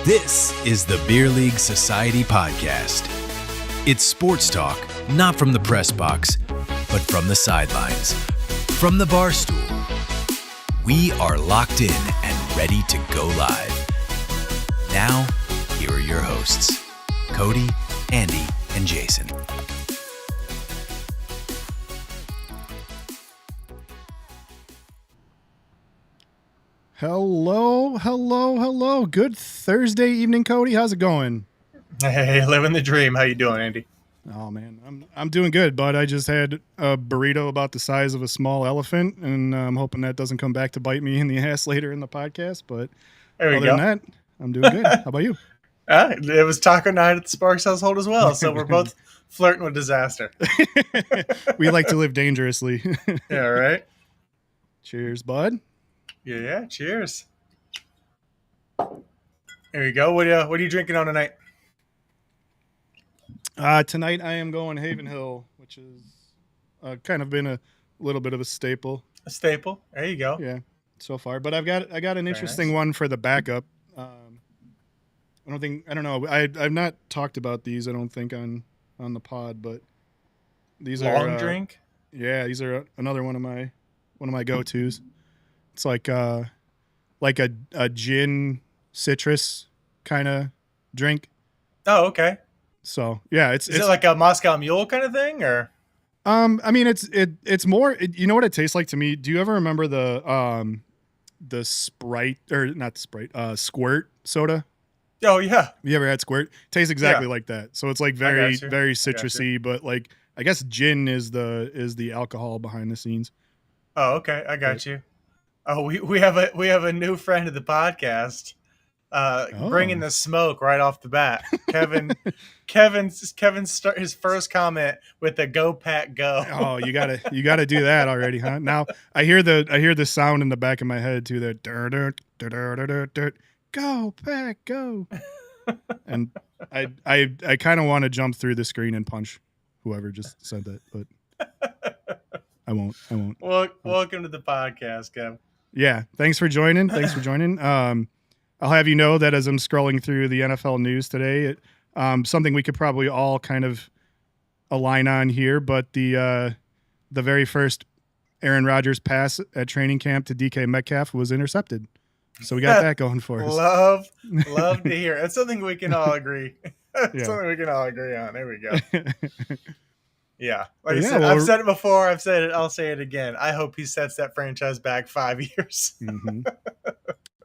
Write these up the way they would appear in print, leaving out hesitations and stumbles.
This is the Beer League Society podcast. It's sports talk, not from the press box, but from the sidelines, from the bar stool. We are locked in and ready to go live. Now, here are your hosts, Cody, Andy, and Jason. Hello. Good Thursday evening, Cody. How's it going? Hey, living the dream. How you doing, Andy? Oh man, I'm doing good, bud. I just had a burrito about the size of a small elephant, and I'm hoping that doesn't come back to bite me in the ass later in the podcast. But other than that, I'm doing good. How about you? It was taco night at the Sparks household as well, so we're both flirting with disaster. We like to live dangerously. Yeah, right? Cheers, bud. Yeah, cheers. There you go. What are you drinking on tonight? Tonight I am going Haven Hill, which is kind of been a little bit of a staple. A staple. There you go. Yeah, so far. But I got an interesting one for the backup. I don't know. I've not talked about these. I don't think on the pod, but these are long drink. Yeah, these are another one of my go-tos. It's like a gin citrus kind of drink. Oh, okay. So yeah, is it like a Moscow Mule kind of thing, or? I mean, it's more. You know what it tastes like to me? Do you ever remember the Sprite, or not the Sprite, Squirt soda? Oh yeah. You ever had Squirt? Tastes exactly like that. So it's like very citrusy, but like I guess gin is the alcohol behind the scenes. Oh, okay. I got you. Oh, we have a new friend of the podcast, bringing the smoke right off the bat. Kevin start his first comment with a "Go Pack Go." Oh, you gotta do that already, huh? Now I hear the sound in the back of my head too. That "Go Pack Go," and I kind of want to jump through the screen and punch whoever just said that, but I won't. Well, welcome to the podcast, Kev. Yeah, thanks for joining. I'll have you know that as I'm scrolling through the NFL news today, something we could probably all kind of align on here, but the very first Aaron Rodgers pass at training camp to DK Metcalf was intercepted. So we got that going for us. Love to hear. It's something we can all agree. Something we can all agree on. There we go. Yeah. Like I said, I've said it before. I've said it. I'll say it again. I hope he sets that franchise back 5 years. Mm-hmm.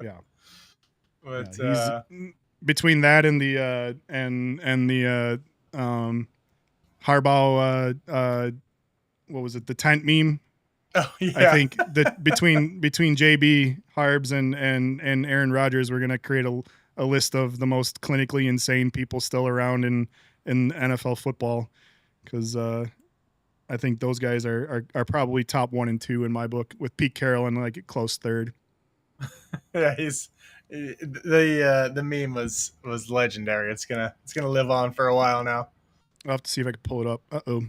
Yeah. But between that and the Harbaugh, what was it? The tent meme. Oh yeah. I think that between JB Harbs and Aaron Rodgers, we're gonna create a list of the most clinically insane people still around in NFL football. Because I think those guys are probably top 1 and 2 in my book, with Pete Carroll in like a close third. Yeah, the meme was legendary. It's gonna live on for a while now. I'll have to see if I can pull it up. Uh-oh.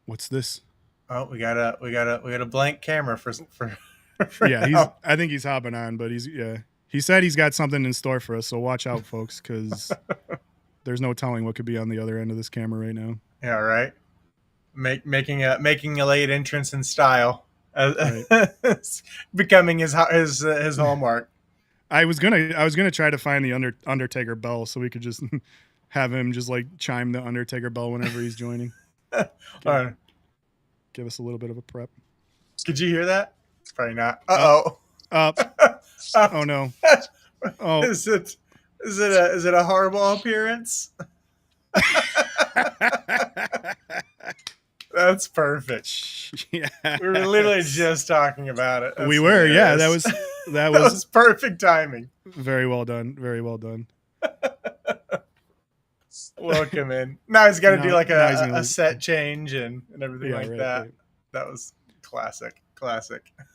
What's this? Oh, we got a blank camera for yeah. I think he's hopping on, but he said he's got something in store for us. So watch out, folks, because. There's no telling what could be on the other end of this camera right now. Yeah, right. Making a late entrance in style, right. Becoming his hallmark. I was gonna try to find the Undertaker bell so we could just have him just like chime the Undertaker bell whenever he's joining. Give us a little bit of a prep. Could you hear that? Probably not. Oh no. Oh. Is it a Harbaugh appearance? That's perfect. Yeah. We were literally just talking about it. We were, yeah. That was perfect timing. Very well done. Very well done. Welcome in. Now he's got to do like a set change and everything that. Right. That was classic.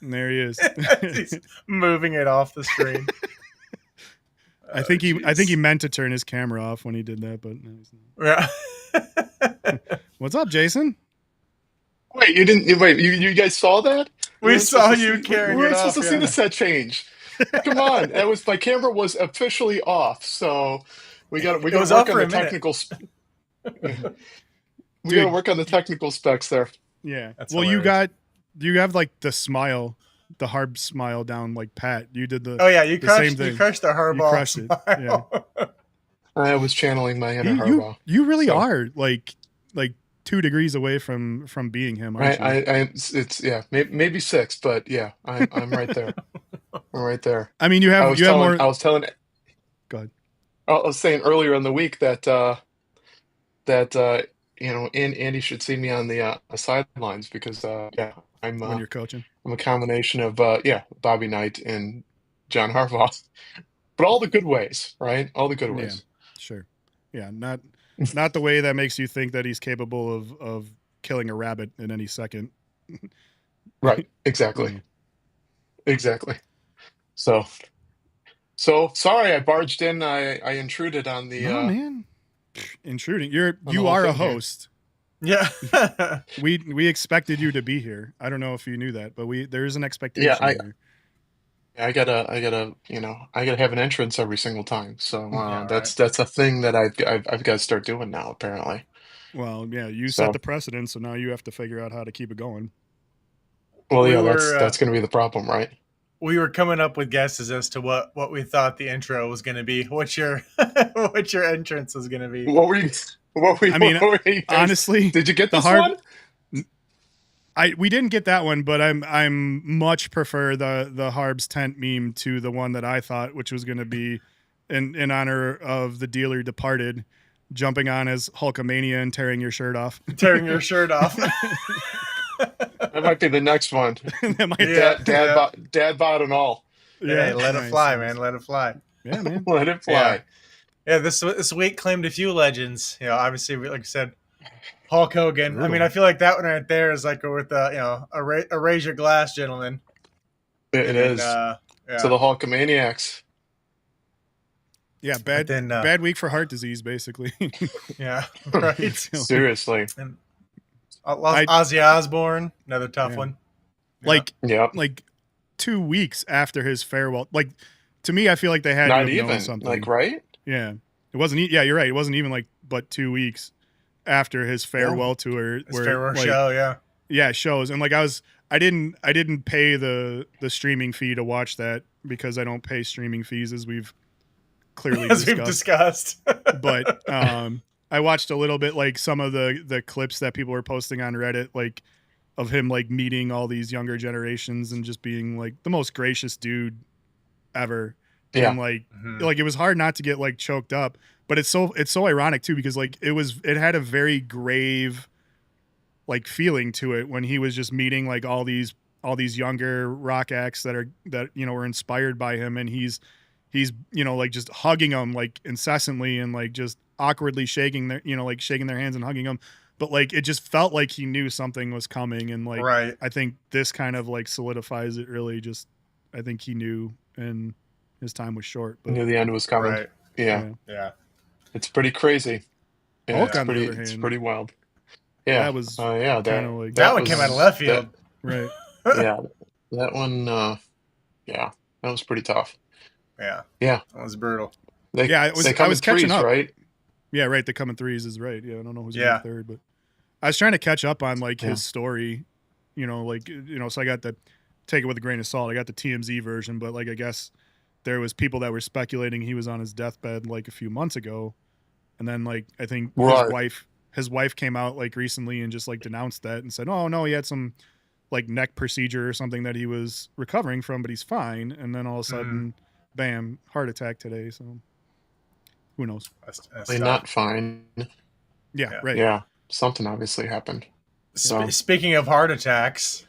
And there he is. He's moving it off the screen. I think he meant to turn his camera off when he did that, but no, he's not. Yeah. What's up, Jason? Wait, you didn't wait. You guys saw that? We We weren't supposed saw to you see. We carrying it weren't supposed off. to see the Yeah. set change. Come on, that was my camera was officially off. So we It got to was off work on for the a minute. technical. We got to Dude. work on the technical specs there. Yeah. That's Well, hilarious. you have like the smile, the Harb smile down like Pat. You did Oh yeah, you the same crushed thing. the You Harbaugh crushed it. Yeah. smile. I was channeling my inner Harbaugh. You really So, are like 2 degrees away from being him, aren't you? it's yeah, maybe 6, but yeah, I'm right there. I'm right there. I mean, you have more. I was telling, Go ahead. I was saying earlier in the week that Andy should see me on the sidelines because yeah, When you're coaching. I'm a combination of Bobby Knight and John Harbaugh, but all the good ways, right? All the good Yeah, ways. sure. Yeah, not the way that makes you think that he's capable of killing a rabbit in any second. Right. Exactly. Yeah. Exactly. So sorry I barged in. I intruded on the No, man. Intruding. on the You whole are a thing here. host. Yeah. We expected you to be here. I don't know if you knew that, but there is an expectation Yeah, here. I gotta I gotta have an entrance every single time. So Yeah, right. that's a thing that I've got to start doing now apparently. Well, yeah, you set So the precedent, so now you have to figure out how to keep it going. well, We yeah, were that's gonna be the problem, right? we were coming up with guesses as to what we thought the intro was going to be. What your what your entrance was going to be. What were you? I mean, what were you guys, honestly, did you get the this Harb. one? We didn't get that one, but I'm much prefer the Harb's tent meme to the one that I thought, which was going to be in honor of the dealer departed, jumping on as Hulkamania and tearing your shirt off. Tearing your shirt off. That might be the next one. That might, Yeah. Dad bod and all. Hey, let it nice, fly, nice. man. Let it fly. Yeah, man. Let it fly. Yeah, this week claimed a few legends. Obviously, like I said, Hulk Hogan. Brutal. I mean, I feel like that one right there is like with a raise your glass, gentlemen. It is. Yeah. So the Hulkamaniacs. Yeah, But then, bad week for heart disease, basically. yeah, right. Seriously. And Ozzy Osbourne, another tough one. Like Yeah. like 2 weeks after his farewell. Like to me, I feel like they had to Not have known even something. like right. Yeah, it wasn't. Yeah, you're right. It wasn't even like but 2 weeks after his farewell tour. His farewell show, yeah. Yeah, shows. And like I didn't pay the streaming fee to watch that because I don't pay streaming fees as we've clearly discussed. But I watched a little bit like some of the clips that people were posting on Reddit, like of him like meeting all these younger generations and just being like the most gracious dude ever. Yeah. And like it was hard not to get like choked up, but it's so ironic too because like it had a very grave like feeling to it when he was just meeting like all these younger rock acts that were inspired by him, and he's like just hugging them like incessantly and like just awkwardly shaking their hands and hugging them, but like it just felt like he knew something was coming, and like right. I think this kind of like solidifies it really. Just I think he knew and his time was short, but Knew the end was coming. Right. Yeah. Yeah. It's pretty crazy. Yeah, Hulk, on the other hand, it's pretty wild. Yeah. that was yeah. kind of like That one came out of left field. right. Yeah. That one. Yeah. That was pretty tough. Yeah. Yeah. That was brutal. They I come was in catching threes, up. right? Yeah, right. The coming threes is right. Yeah, I don't know who's Yeah. going third, but I was trying to catch up on like his story, so I got to take it with a grain of salt. I got the TMZ version, but like I guess there was people that were speculating he was on his deathbed like a few months ago, and then like I think his wife came out like recently and just like denounced that and said, "Oh no, he had some like neck procedure or something that he was recovering from, but he's fine." And then all of a sudden, bam, heart attack today. So who knows? That's Not fine. Yeah, right. Yeah. Something obviously happened. So Speaking of heart attacks,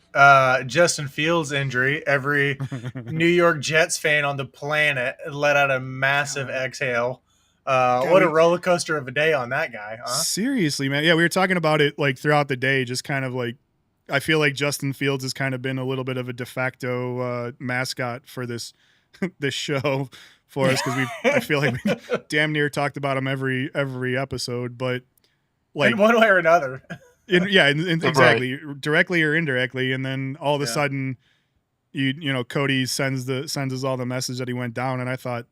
Justin Fields' injury, every New York Jets fan on the planet let out a massive exhale. What a roller coaster of a day on that guy, huh? Seriously, man. Yeah, we were talking about it like throughout the day, just kind of like I feel like Justin Fields has kind of been a little bit of a de facto mascot for this show for us because I feel like we damn near talked about him every episode, but like in one way or another. Exactly, directly or indirectly, and then all of a sudden, Cody sends us all the message that he went down, and I thought,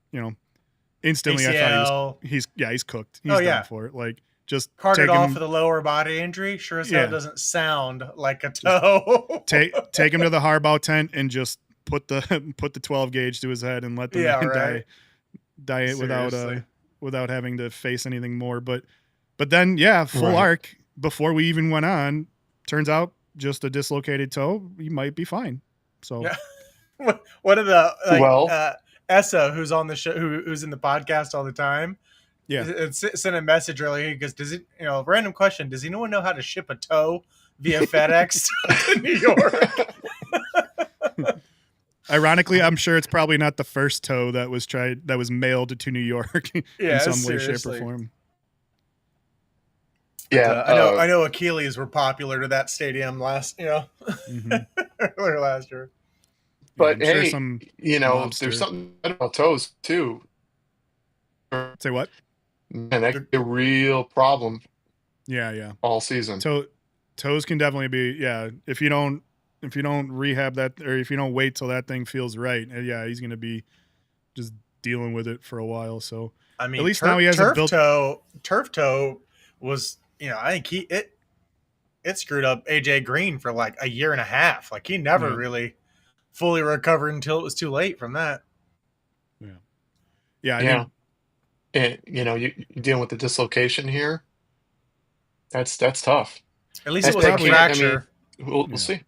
instantly ACL. I thought he's cooked. He's done for it. Like just carted off with a lower body injury. Sure as hell doesn't sound like a toe. take him to the Harbaugh tent and just put the 12 gauge to his head and let the man die without having to face anything more. But then full arc before we even went on. Turns out just a dislocated toe. He might be fine. So what are the Essa, who's on the show, who's in the podcast all the time? Yeah, sent a message earlier. He goes, "Does it? Random question. Does anyone know how to ship a toe via FedEx to New York?" Ironically, I'm sure it's probably not the first toe that was mailed to New York in some way, shape, or form. Yeah, I know Achilles were popular to that stadium earlier last year. But hey, there's something about toes too. Say what? Man, that could be a real problem. Yeah. All season. Toes can definitely be, if you don't rehab that, or if you don't wait till that thing feels right, he's going to be just dealing with it for a while. So I mean, at least now he hasn't built turf toe was, I think it screwed up AJ Green for like a year and a half. Like he never really fully recovered until it was too late from that. Yeah. And you're dealing with the dislocation here. That's tough. At least it was a fracture. We'll see.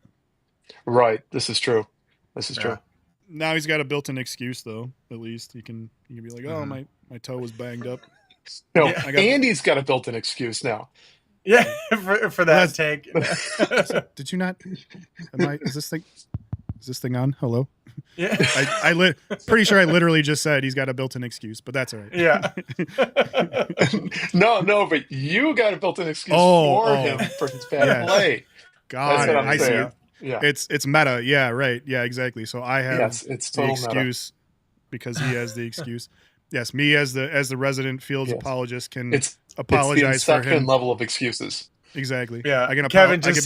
Right. This is true. True. Now he's got a built-in excuse, though. At least he can be like, "Oh, my toe was banged up." No, Andy's got a built-in excuse now. Yeah, for that take. Did you not? Is this thing on? Hello. Yeah, pretty sure I literally just said he's got a built-in excuse, but that's all right. Yeah. No, but you got a built-in excuse for him for his bad play. God, I see it. Yeah, it's meta. Yeah, right. Yeah, exactly. So I have it's the excuse because he has the excuse. Yes, me as the resident Fields apologist can apologize it's the for him. level of excuses. Exactly. Yeah. Kevin just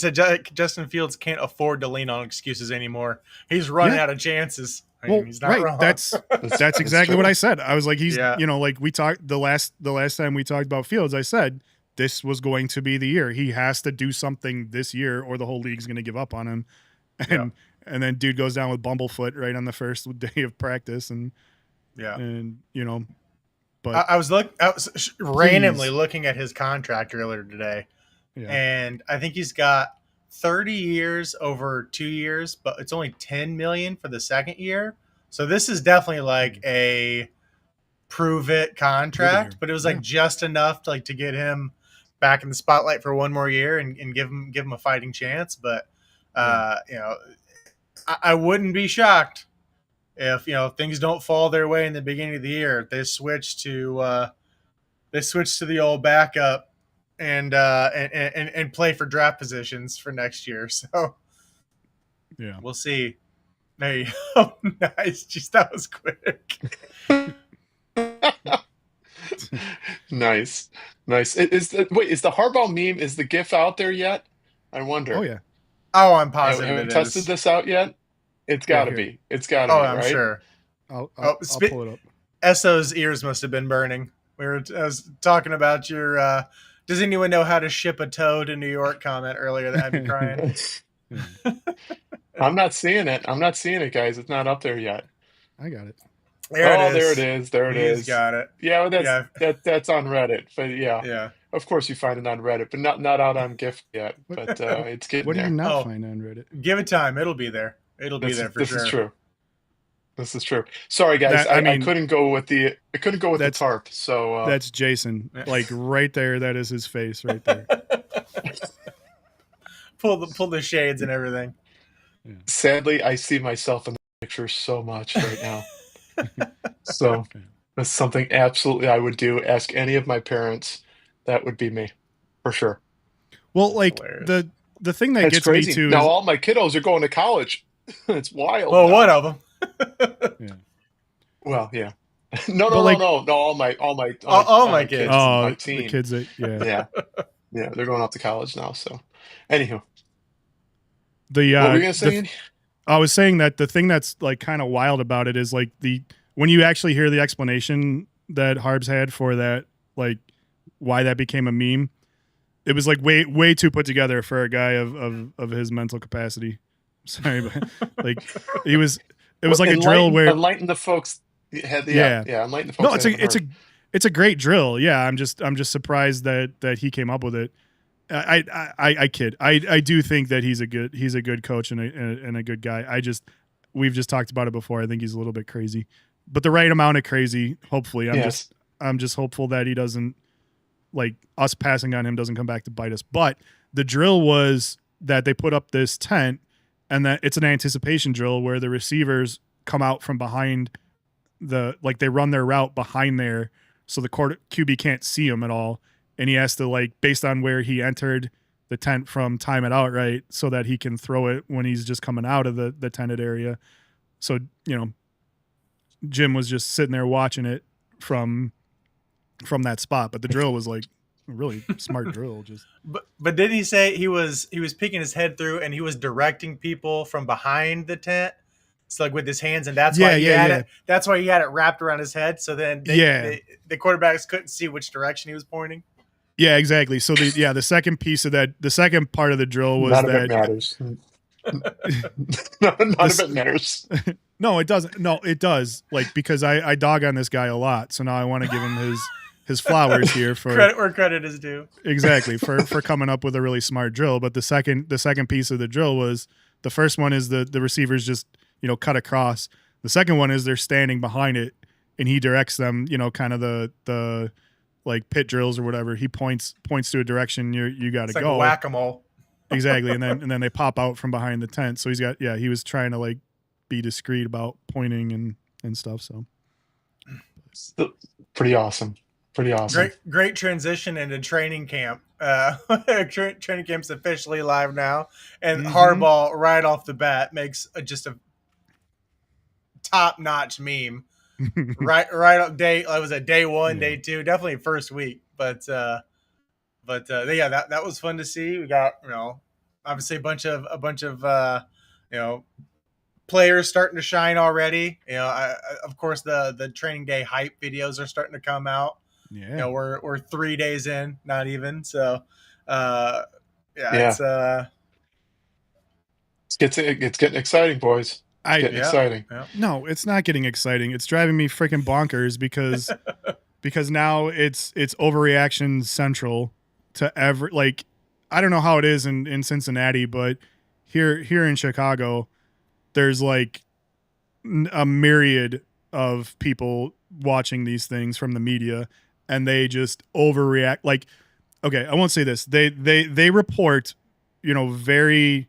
said Justin Fields can't afford to lean on excuses anymore. He's running out of chances. He's not wrong. That's exactly what I said. I was like, like we talked the last time we talked about Fields, I said this was going to be the year. He has to do something this year or the whole league's going to give up on him. And then dude goes down with bumblefoot right on the first day of practice. But I was randomly looking at his contract earlier today. Yeah. And I think he's got 30 years over 2 years, but it's only $10 million for the second year. So this is definitely like a prove it contract, but it was like just enough to get him back in the spotlight for one more year and give him a fighting chance. But I wouldn't be shocked if things don't fall their way in the beginning of the year. They switch to the old backup and play for draft positions for next year. So we'll see. There you go. Nice. Jeez, that was quick. Nice. Is the Harbaugh meme, is the GIF out there yet? I wonder. Oh yeah. Oh, I'm positive. Haven't tested this out yet? It's got to be. It's got to be. I'm right? sure. I'll pull it up. Esso's ears must have been burning. I was talking about your. Does anyone know how to ship a toe to New York comment earlier that had me crying? I'm not seeing it, guys. It's not up there yet. I got it. There it is. He's got it. Yeah, that's on Reddit. But yeah. Of course you find it on Reddit, but not out on GIF yet. But it's getting what do there. you not find on Reddit? Give it time. It'll be there. For sure. This is true. Sorry, guys. I couldn't go with the tarp. So that's Jason. Like right there. That is his face right there. pull the shades and everything. Yeah. Sadly, I see myself in the picture so much right now. So that's something absolutely I would do. Ask any of my parents. That would be me for sure. Well, like the thing that gets crazy. me too. Now all my kiddos are going to college. It's wild. Well, one of them. Yeah. Well, yeah. No, But no, like, no, no, no. All All my my kids. kids, oh, my the team. kids that, yeah. Yeah, yeah, they're going off to college now. So, anywho, The what were you gonna say, Andy? I was saying that the thing that's like kind of wild about it is like when you actually hear the explanation that Harbs had for that, like why that became a meme, it was like way too put together for a guy of his mental capacity. Sorry, but like it was like a drill where Enlighten the folks. yeah. Enlighten the No, folks. it's a great drill. Yeah, I'm just surprised that he came up with it. I kid. I do think that he's a good coach and a good guy. We've just talked about it before. I think he's a little bit crazy, but the right amount of crazy. Hopefully, I'm just hopeful that he doesn't, like, us passing on him doesn't come back to bite us. But the drill was that they put up this tent, and that it's an anticipation drill where the receivers come out from behind they run their route behind there, so the QB can't see him at all. And he has to, like, based on where he entered the tent from, time it out right so that he can throw it when he's just coming out of the tented area. So, Jim was just sitting there watching it from that spot. But the drill was like a really smart drill. But did he say he was peeking his head through and he was directing people from behind the tent? It's like with his hands, and that's why he had it. That's why he had it wrapped around his head. So then the quarterbacks couldn't see which direction he was pointing. Yeah, exactly. So the second piece of that, the second part of the drill was none of it matters. None of it matters. No, it doesn't. No, it does. Like, because I dog on this guy a lot, so now I want to give him his flowers here for credit where credit is due. Exactly, for coming up with a really smart drill. But the second piece of the drill was, the first one is the receivers just cut across. The second one is they're standing behind it, and he directs them. Kind of the like pit drills or whatever. He points to a direction you got to go. Like whack-a-mole. Exactly, and then they pop out from behind the tent. So he was trying to, like, be discreet about pointing and stuff. So pretty awesome. Great transition into training camp. Training camp's officially live now, and Harbaugh right off the bat makes just a top-notch meme. right up day. I was at day one, day two, definitely first week, but yeah, that was fun to see. We got obviously a bunch of players starting to shine already. Of course the training day hype videos are starting to come out. Yeah, we're 3 days in, not even. So it's getting exciting, boys. Exciting. Yeah. No, it's not getting exciting. It's driving me freaking bonkers because now it's overreaction central to like, I don't know how it is in Cincinnati, but here in Chicago, there's like a myriad of people watching these things from the media, and they just overreact. Like, okay, I won't say this. They report, very,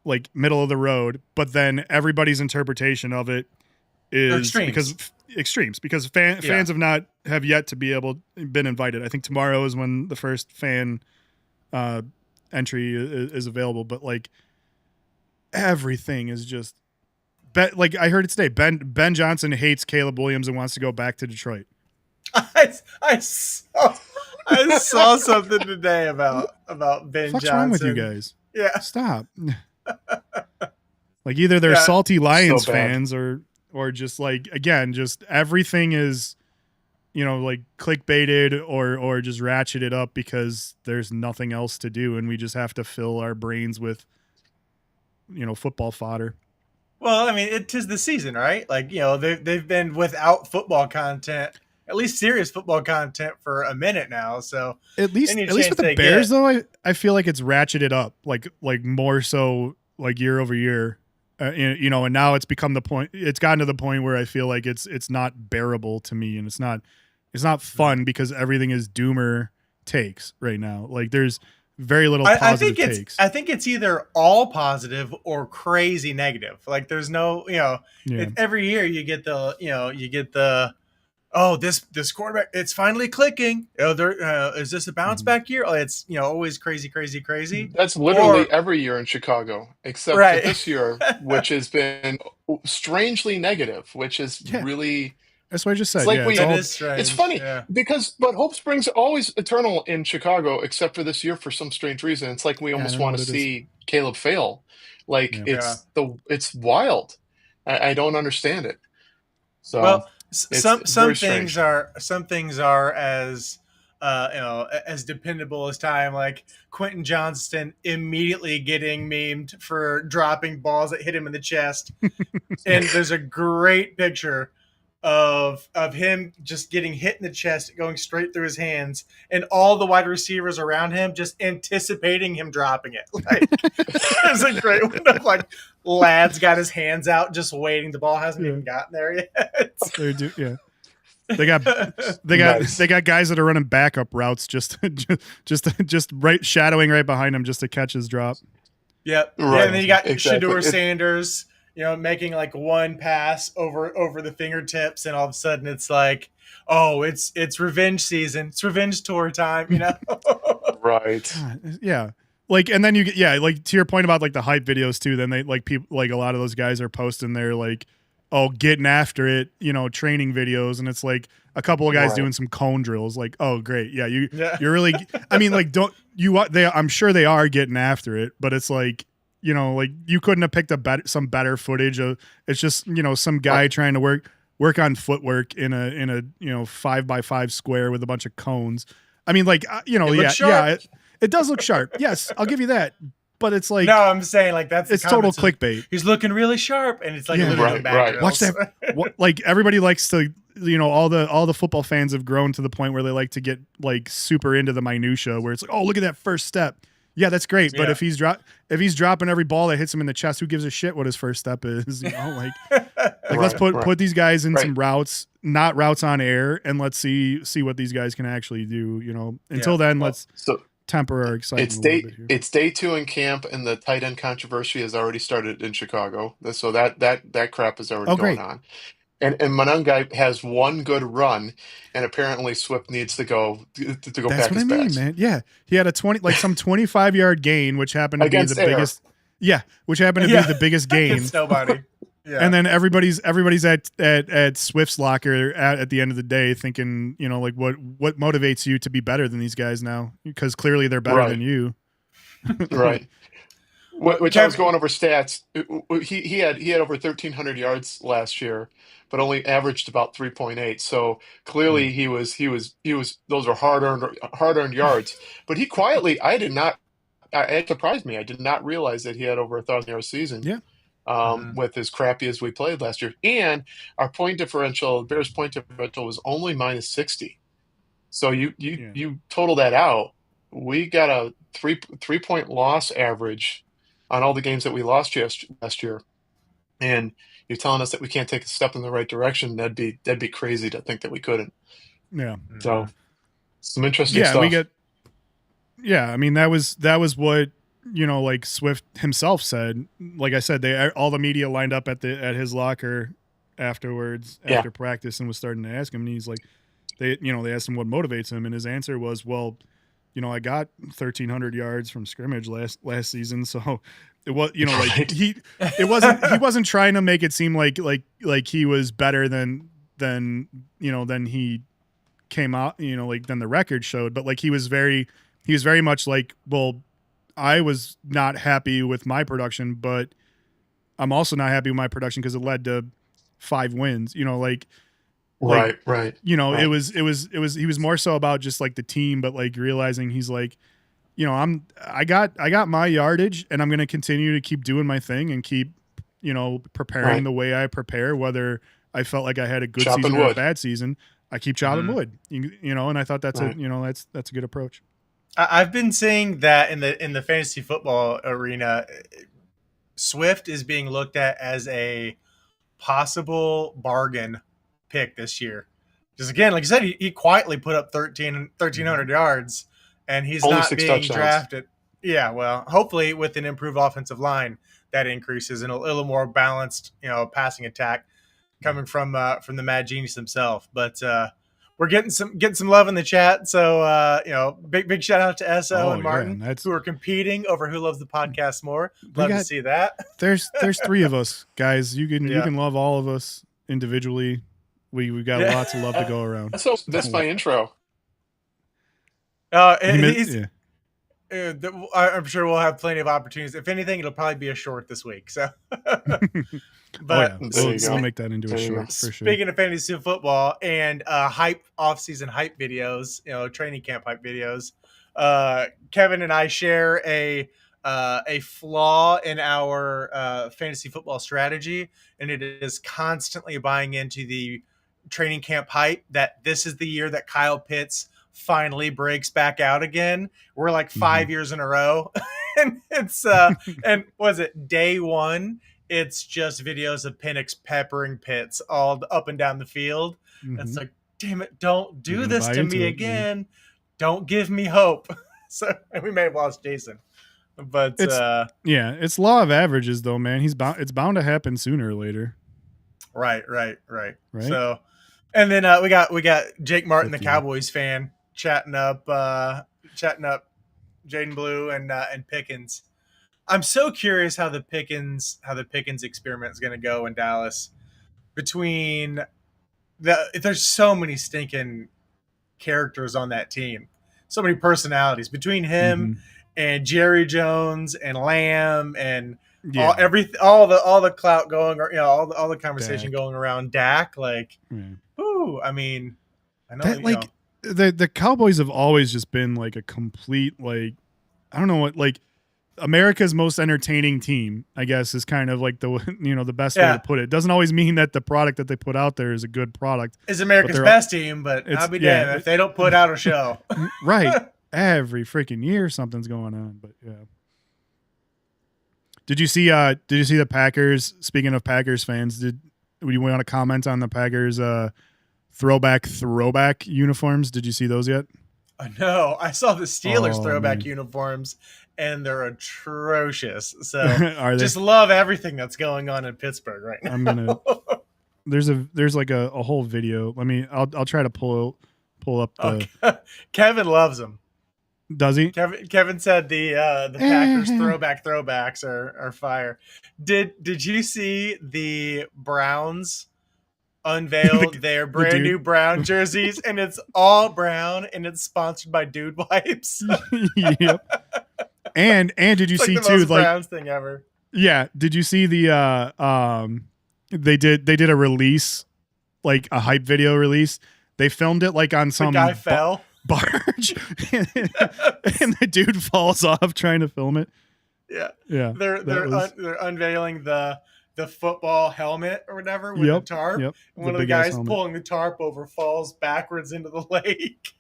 like, middle of the road, but then everybody's interpretation of it is extremes because fans have yet to been invited. I think tomorrow is when the first fan entry is available, but, like, everything is just like, I heard it today. Ben Johnson hates Caleb Williams and wants to go back to Detroit. I saw something today about Ben What's Johnson. wrong with you guys? Yeah, stop. Like, either they're salty Lions fans or just, like, again, just everything is, like, clickbaited or just ratcheted up because there's nothing else to do, and we just have to fill our brains with, football fodder. Well, I mean, it is the season, right? Like, they've been without football content, at least serious football content, for a minute now. So at least with the Bears, though, I feel like it's ratcheted up, like more so, like, year over year. And now it's become the point. It's gotten to the point where I feel like it's not bearable to me, and it's not fun because everything is doomer takes right now. Like, there's very little positive takes. I think it's either all positive or crazy negative. Like, there's no, every year you get the this quarterback, it's finally clicking. Is this a bounce back year? Oh, it's always crazy. That's literally every year in Chicago, except for this year, which has been strangely negative, which is really That's what I just said. It's like Yeah, we. That is strange. It's funny Yeah. but hope springs always eternal in Chicago, except for this year for some strange reason. It's like we I almost don't know want what to it is. see Caleb fail. Like Yeah. Yeah. it's wild. I don't understand it. So Well, it's some very strange. some things are as as dependable as time. Like Quentin Johnston immediately getting memed for dropping balls that hit him in the chest, and there's a great picture of him just getting hit in the chest, going straight through his hands, and all the wide receivers around him just anticipating him dropping it. Like there's a great one of like lad's got his hands out, just waiting. The ball hasn't even gotten there yet. They do. Yeah. They got Nice. they got guys that are running backup routes just right shadowing right behind him just to catch his drop. Yep. Right. Yeah, and then you got Exactly. Shador Sanders, making like one pass over the fingertips, and all of a sudden it's like, oh, it's revenge season. It's revenge tour time, Right. Yeah. Like, and then you get, like to your point about like the hype videos too, then they like people, like a lot of those guys are posting their like, oh, getting after it, training videos. And it's like a couple of guys Right. doing some cone drills. Like, oh, great. Yeah. You're really, I mean, like, I'm sure they are getting after it, but it's like, like you couldn't have picked some better footage of, it's just, some guy Right. trying to work on footwork in a 5x5 square with a bunch of cones. I mean, like, it does look sharp. Yes, I'll give you that. But it's like, no, I'm saying like it's total clickbait. He's looking really sharp, and it's like Yeah. literally back Right. drills. Watch that. Like everybody likes to, all the football fans have grown to the point where they like to get like super into the minutia, where it's like, oh, look at that first step. Yeah, that's great. But Yeah. if he's dropping every ball that hits him in the chest, who gives a shit what his first step is? Like let's put these guys in some routes, not routes on air, and let's see what these guys can actually do. Until then, let's temper our excitement a little bit here. It's day 2 in camp, and the tight end controversy has already started in Chicago. So that crap is already going on. And Monangai has one good run, and apparently Swift needs to go That's pack what his I mean, bags. man. Yeah, he had a 25-yard gain, which happened to Against be the air. biggest. Yeah, which happened to be the biggest gain. Against nobody. Yeah. And then everybody's at Swift's locker at the end of the day thinking, like what motivates you to be better than these guys now? Because clearly they're better than you. Right. Which I was going over stats. He had over 1,300 yards last year, but only averaged about 3.8. So clearly he was those are hard earned yards. But he quietly, it surprised me. I did not realize that he had over 1,000-yard season. Yeah. With as crappy as we played last year. And our point differential, Bears point differential, was only minus 60. So you total that out, we got a 3-point loss average on all the games that we lost last year. And you're telling us that we can't take a step in the right direction. That'd be crazy to think that we couldn't. Yeah. So some interesting stuff. I mean, that was what, like Swift himself said. Like I said, all the media lined up at his locker afterwards, after practice, and was starting to ask him, and he's like, they asked him what motivates him, and his answer was, well, I got 1,300 yards from scrimmage last season, so it was, like he wasn't trying to make it seem like he was better than he came out, like than the record showed, but like he was very much like, well, I was not happy with my production, but I'm also not happy with my production because it led to 5 wins. Right. It was he was more so about just like the team, but like realizing he's like, I got my yardage, and I'm gonna continue to keep doing my thing and keep preparing the way I prepare, whether I felt like I had a good season or a bad season. I keep chopping wood, and I thought that's that's a good approach. I've been saying that in the fantasy football arena, Swift is being looked at as a possible bargain pick this year. Because again, like you said, he quietly put up 1,300 yards, and he's only not 6 being touchdowns. drafted. Yeah, well, hopefully with an improved offensive line, that increases and a little more balanced, passing attack coming from the Mad Genius himself. But we're getting some love in the chat. So, big shout out to SO and Martin, who are competing over who loves the podcast more. Love to see that. There's 3 of us, guys. You can love all of us individually. We've got lots of love to go around. That's my intro. I'm sure we'll have plenty of opportunities. If anything, it'll probably be a short this week. So, but we'll make that into a short for sure. Speaking of fantasy football and off-season hype videos, training camp hype videos, Kevin and I share a flaw in our fantasy football strategy, and it is constantly buying into the training camp hype that this is the year that Kyle Pitts finally breaks back out again. We're like 5 years in a row. And it's and was it day one? It's just videos of Penix peppering Pitts all up and down the field. It's like, damn it, don't do this to me again. Man. Don't give me hope. So we may have lost Jason. But it's law of averages though, man. It's bound to happen sooner or later. Right. So and then we got Jake Martin, the Cowboys fan, chatting up Jaden Blue and Pickens. I'm so curious how the Pickens experiment is going to go in Dallas. There's so many stinking characters on that team, so many personalities between him and Jerry Jones and Lamb and all the clout going, or all the conversation going around Dak. Like, I mean, I know that, the Cowboys have always just been like a complete, like, I don't know what, like, America's most entertaining team, I guess, is kind of like the best way to put it. It doesn't always mean that the product that they put out there is a good product. It's America's best team, but I'll be damned if they don't put out a show. Right. Every freaking year something's going on, but yeah. Did you see the Packers, speaking of Packers fans, do you want to comment on the Packers throwback uniforms? Did you see those yet? No, I saw the Steelers throwback uniforms, and they're atrocious. So just love everything that's going on in Pittsburgh right now. There's like a whole video. I'll try to pull up the. Kevin loves them. Does he? Kevin said the Packers throwbacks are fire. Did you see the Browns unveiled their brand new brown jerseys, and it's all brown and it's sponsored by Dude Wipes? Yep. And did you see the too, most like, Browns thing ever? Yeah. Did you see the they did a release, like a hype video release. They filmed it like on some guy fell. Barge and the dude falls off trying to film it. Yeah. They're unveiling the football helmet or whatever with the tarp. Yep. One of the guys pulling the tarp over falls backwards into the lake.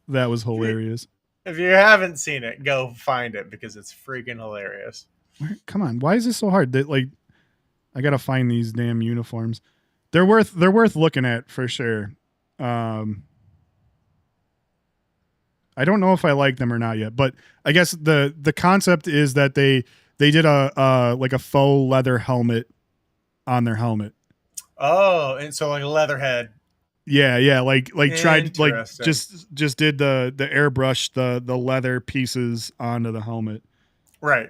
That was hilarious. If you haven't seen it, go find it because it's freaking hilarious. Come on, why is this so hard? I gotta find these damn uniforms. They're worth looking at for sure. I don't know if I like them or not yet, but I guess the concept is that they did a faux leather helmet on their helmet. Oh, and so like a leather head. Yeah, like tried, like just did the airbrush the leather pieces onto the helmet. Right.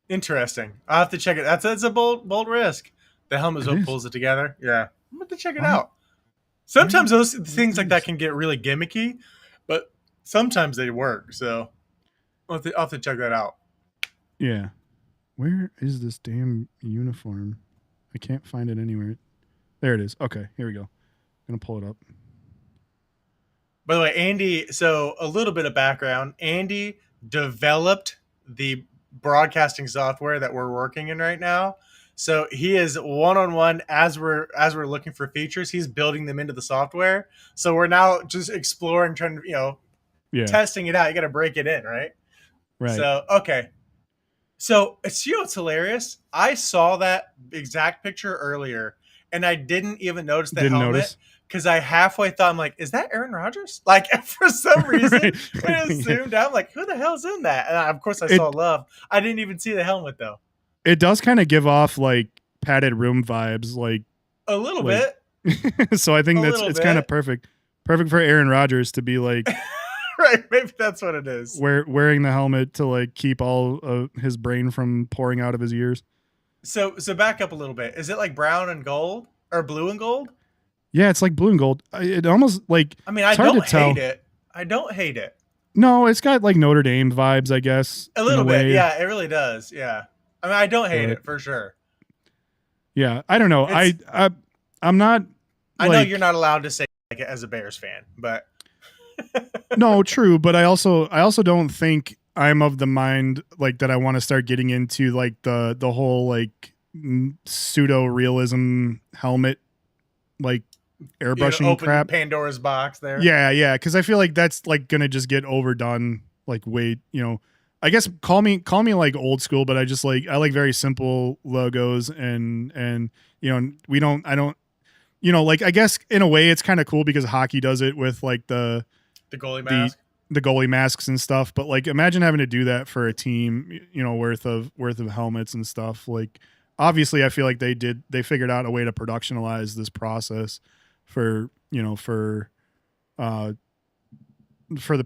Interesting. I'll have to check it. That's a bold risk. The helmet pulls it together. Yeah, I'm going to check it out. Sometimes those things like that can get really gimmicky, but sometimes they work. So I'll have to check that out. Yeah. Where is this damn uniform? I can't find it anywhere. There it is. Okay, here we go. I'm going to pull it up. By the way, Andy, so a little bit of background. Andy developed the broadcasting software that we're working in right now. So he is one-on-one as we're looking for features. He's building them into the software. So we're now just exploring, trying to, testing it out. You got to break it in, right? Right. So, okay. So, it's hilarious. I saw that exact picture earlier, and I didn't even notice the helmet because I halfway thought, I'm like, is that Aaron Rodgers? Like, for some reason, when it zoomed out, I'm like, who the hell's in that? And of course, I saw Love. I didn't even see the helmet, though. It does kind of give off, like, padded room vibes, like a little bit. So I think it's kind of perfect for Aaron Rodgers to be like, right? Maybe that's what it is. Wearing the helmet to like keep all of his brain from pouring out of his ears. So back up a little bit. Is it like brown and gold or blue and gold? Yeah, it's like blue and gold. It almost like I mean, I it's hard to don't tell. hate it. I don't hate it. No, it's got like Notre Dame vibes, I guess, A in a little bit, way. yeah, it really does. Yeah, I mean, I don't hate But it for sure. yeah, I don't know. It's I'm not I know like you're not allowed to say like it as a Bears fan, but no, true, but I also don't think I'm of the mind like that I want to start getting into like the whole like pseudo realism helmet like airbrushing open crap. Pandora's box there. Yeah, because I feel like that's like gonna just get overdone. Like, wait, I guess call me like old school, but I like very simple logos and I don't like I guess in a way it's kind of cool because hockey does it with like the goalie mask. The goalie masks and stuff. But like imagine having to do that for a team, worth of helmets and stuff. Like obviously I feel like they figured out a way to productionalize this process for the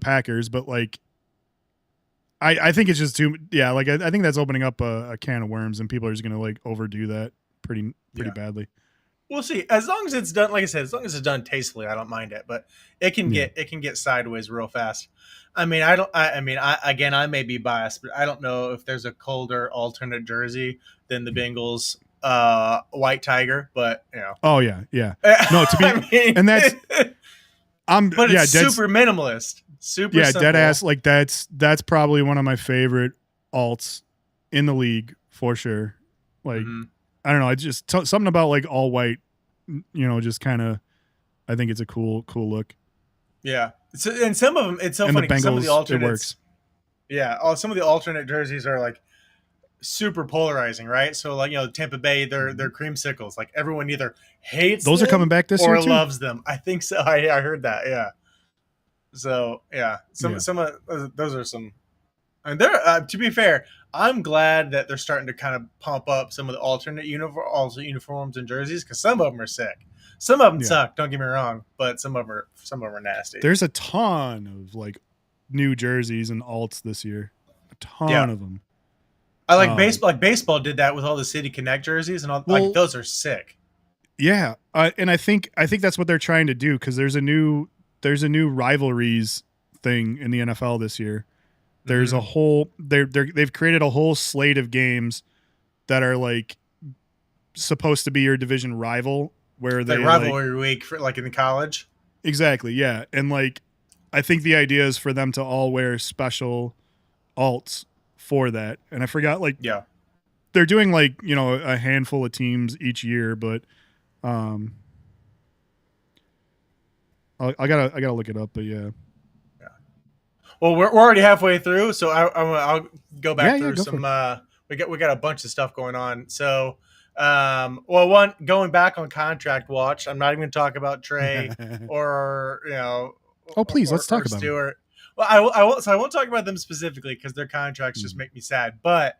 Packers, but like I think it's just too like I think that's opening up a can of worms and people are just gonna like overdo that pretty badly. We'll see. As long as it's done, like I said, as long as it's done tastefully, I don't mind it. But it can get sideways real fast. I mean, I may be biased, but I don't know if there's a colder alternate jersey than the Bengals white tiger. But Oh yeah. No, to be and that's but it's super minimalist. Super simple. Dead ass. Like that's probably one of my favorite alts in the league for sure. Like I don't know. It's just something about like all white, just kind of. I think it's a cool look. Yeah, and some of them, it's so funny. The Bengals, some of the alternates, it works. Yeah, some of the alternate jerseys are like super polarizing, right? So like Tampa Bay, they're creamsicles. Like everyone either hates those them are coming back this or year too? loves them. I think so. I heard that. Yeah. So yeah, some of those are some. And they're to be fair, I'm glad that they're starting to kind of pump up some of the alternate uniforms and jerseys because some of them are sick. Some of them suck. Don't get me wrong, but some of them are nasty. There's a ton of like new jerseys and alts this year. A ton of them. I like baseball. Like baseball did that with all the City Connect jerseys and all. Well, like those are sick. Yeah, and I think that's what they're trying to do because there's a new rivalries thing in the NFL this year. There's a whole they've created a whole slate of games that are like supposed to be your division rival where they like rivalry week for like in the college. Exactly, yeah. And like I think the idea is for them to all wear special alts for that. And I forgot they're doing like, a handful of teams each year, but I gotta look it up, but yeah. Well, we're already halfway through, so I'll go back through go some. We got a bunch of stuff going on. So, going back on contract watch. I'm not even going to talk about Trey or Oh, please, let's talk about Stewart. Well, I won't. So I won't talk about them specifically because their contracts just make me sad. But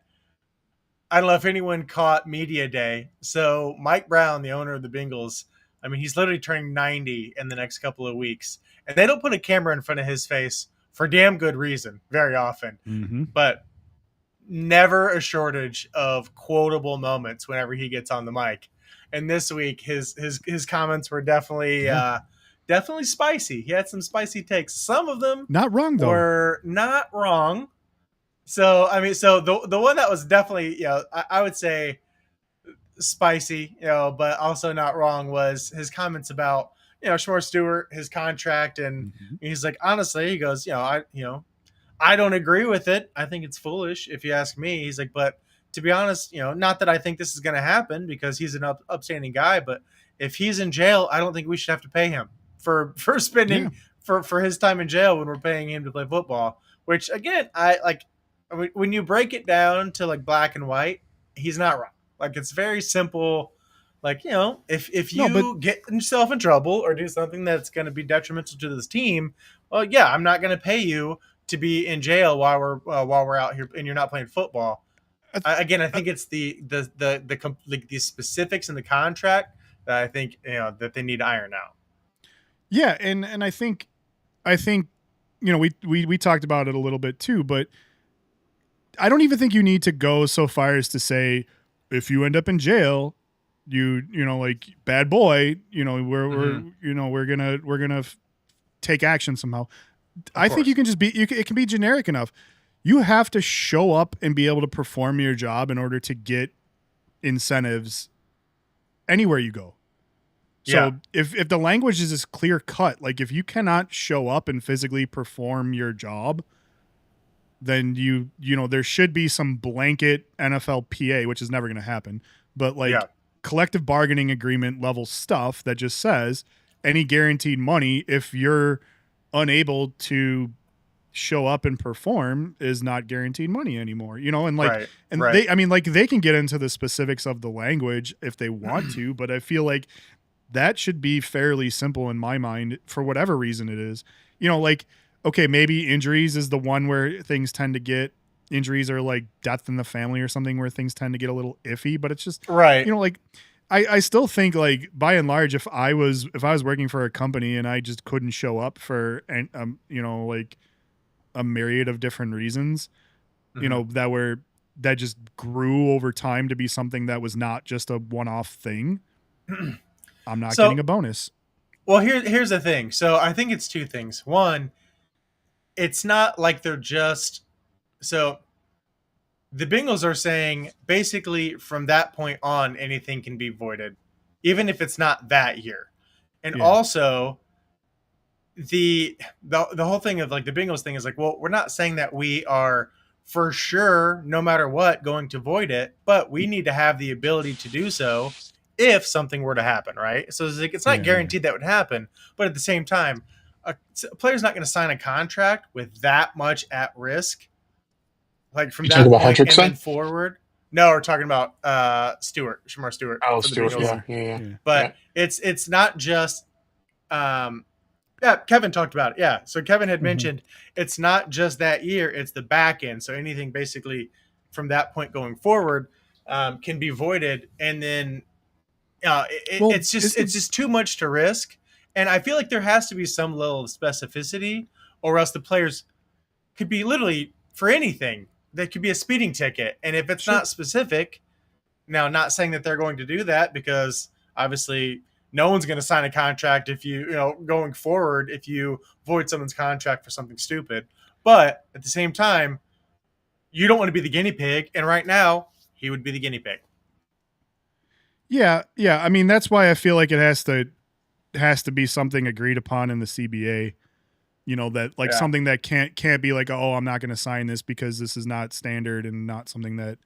I don't know if anyone caught Media Day. So Mike Brown, the owner of the Bengals, I mean, he's literally turning 90 in the next couple of weeks, and they don't put a camera in front of his face. For damn good reason, very often, but never a shortage of quotable moments whenever he gets on the mic. And this week, his comments were definitely spicy. He had some spicy takes. Some of them not wrong though. Were not wrong. So I mean, the one that was definitely I would say spicy, but also not wrong was his comments about. Shmore Stewart, his contract, and he's like, honestly, he goes, I don't agree with it. I think it's foolish, if you ask me. He's like, but to be honest, not that I think this is going to happen because he's an upstanding guy, but if he's in jail, I don't think we should have to pay him for spending for his time in jail when we're paying him to play football. Which again, when you break it down to like black and white, he's not wrong. Like it's very simple. Like, if you get yourself in trouble or do something that's going to be detrimental to this team, well, yeah, I'm not going to pay you to be in jail while we're out here and you're not playing football. I think it's the specifics in the contract that I think that they need to iron out. Yeah, and I think we talked about it a little bit too, but I don't even think you need to go so far as to say if you end up in jail, like bad boy, Mm-hmm. we're gonna take action somehow. I think you can just it can be generic enough. You have to show up and be able to perform your job in order to get incentives anywhere you go. So if the language is as clear cut, like if you cannot show up and physically perform your job, then there should be some blanket NFLPA, which is never going to happen, but collective bargaining agreement level stuff that just says any guaranteed money if you're unable to show up and perform is not guaranteed money anymore, and they can get into the specifics of the language if they want to, but I feel like that should be fairly simple in my mind for whatever reason it is. Okay, maybe injuries is the one where things tend to get injuries, or like death in the family or something where things tend to get a little iffy, but it's just right. I still think like by and large, if I was working for a company and I just couldn't show up for like a myriad of different reasons, that just grew over time to be something that was not just a one-off thing, I'm not getting a bonus. Well, here's the thing. So I think it's two things. One, it's not like they're just so the Bengals are saying basically from that point on anything can be voided, even if it's not that year. And also the whole thing of like the Bengals thing is like, well, we're not saying that we are for sure no matter what going to void it, but we need to have the ability to do so if something were to happen, right? So it's like it's not guaranteed that would happen, but at the same time, a player's not going to sign a contract with that much at risk, like from that point and then forward. No, we're talking about Shamar Stewart. Oh, Stewart, yeah. But it's not just Kevin talked about it. Yeah, so Kevin had mentioned it's not just that year; it's the back end. So anything basically from that point going forward can be voided, and then it's just too much to risk. And I feel like there has to be some level of specificity, or else the players could be literally for anything. That could be a speeding ticket, and if it's not specific, now not saying that they're going to do that because obviously no one's going to sign a contract if going forward if you void someone's contract for something stupid. But at the same time, you don't want to be the guinea pig, and right now he would be the guinea pig. Yeah. I mean, that's why I feel like it has to be something agreed upon in the CBA. That something that can't be like, oh, I'm not going to sign this because this is not standard and not something that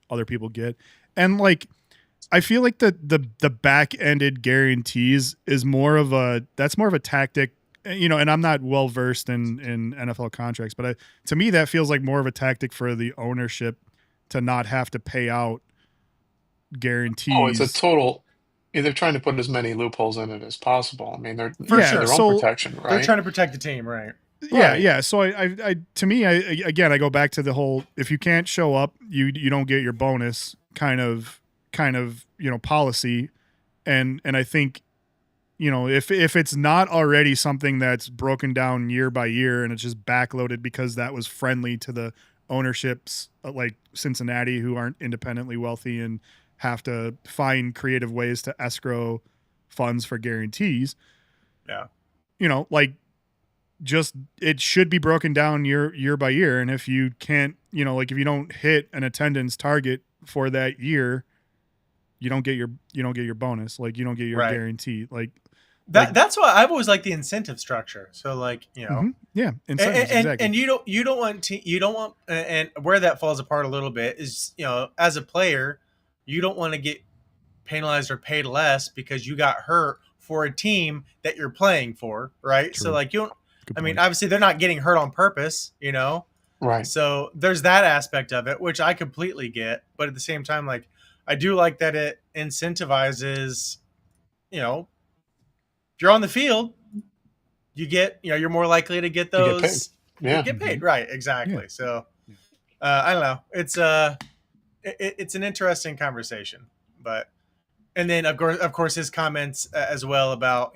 other people get. And like, I feel like the back-ended guarantees is more of a tactic, and I'm not well versed in NFL contracts, but to me that feels like more of a tactic for the ownership to not have to pay out guarantees. Oh, it's a total. They're trying to put as many loopholes in it as possible. I mean, they're their own protection, right? They're trying to protect the team, right? Yeah. So I to me, I go back to the whole if you can't show up, you don't get your bonus kind of policy, and I think if it's not already something that's broken down year by year and it's just backloaded because that was friendly to the ownerships like Cincinnati who aren't independently wealthy and have to find creative ways to escrow funds for guarantees. Yeah. Just it should be broken down year by year. And if you can't, if you don't hit an attendance target for that year, you don't get your bonus. Like you don't get your guarantee. That's why I've always liked the incentive structure. So incentives, exactly. And you don't want and where that falls apart a little bit is, as a player, you don't want to get penalized or paid less because you got hurt for a team that you're playing for, right? True. So you don't. I mean, obviously they're not getting hurt on purpose, Right. So there's that aspect of it, which I completely get. But at the same time, I do like that it incentivizes, if you're on the field, you get, you're more likely to get those. You get paid. Right. Exactly. Yeah. So I don't know. It's an interesting conversation, and then of course his comments as well about,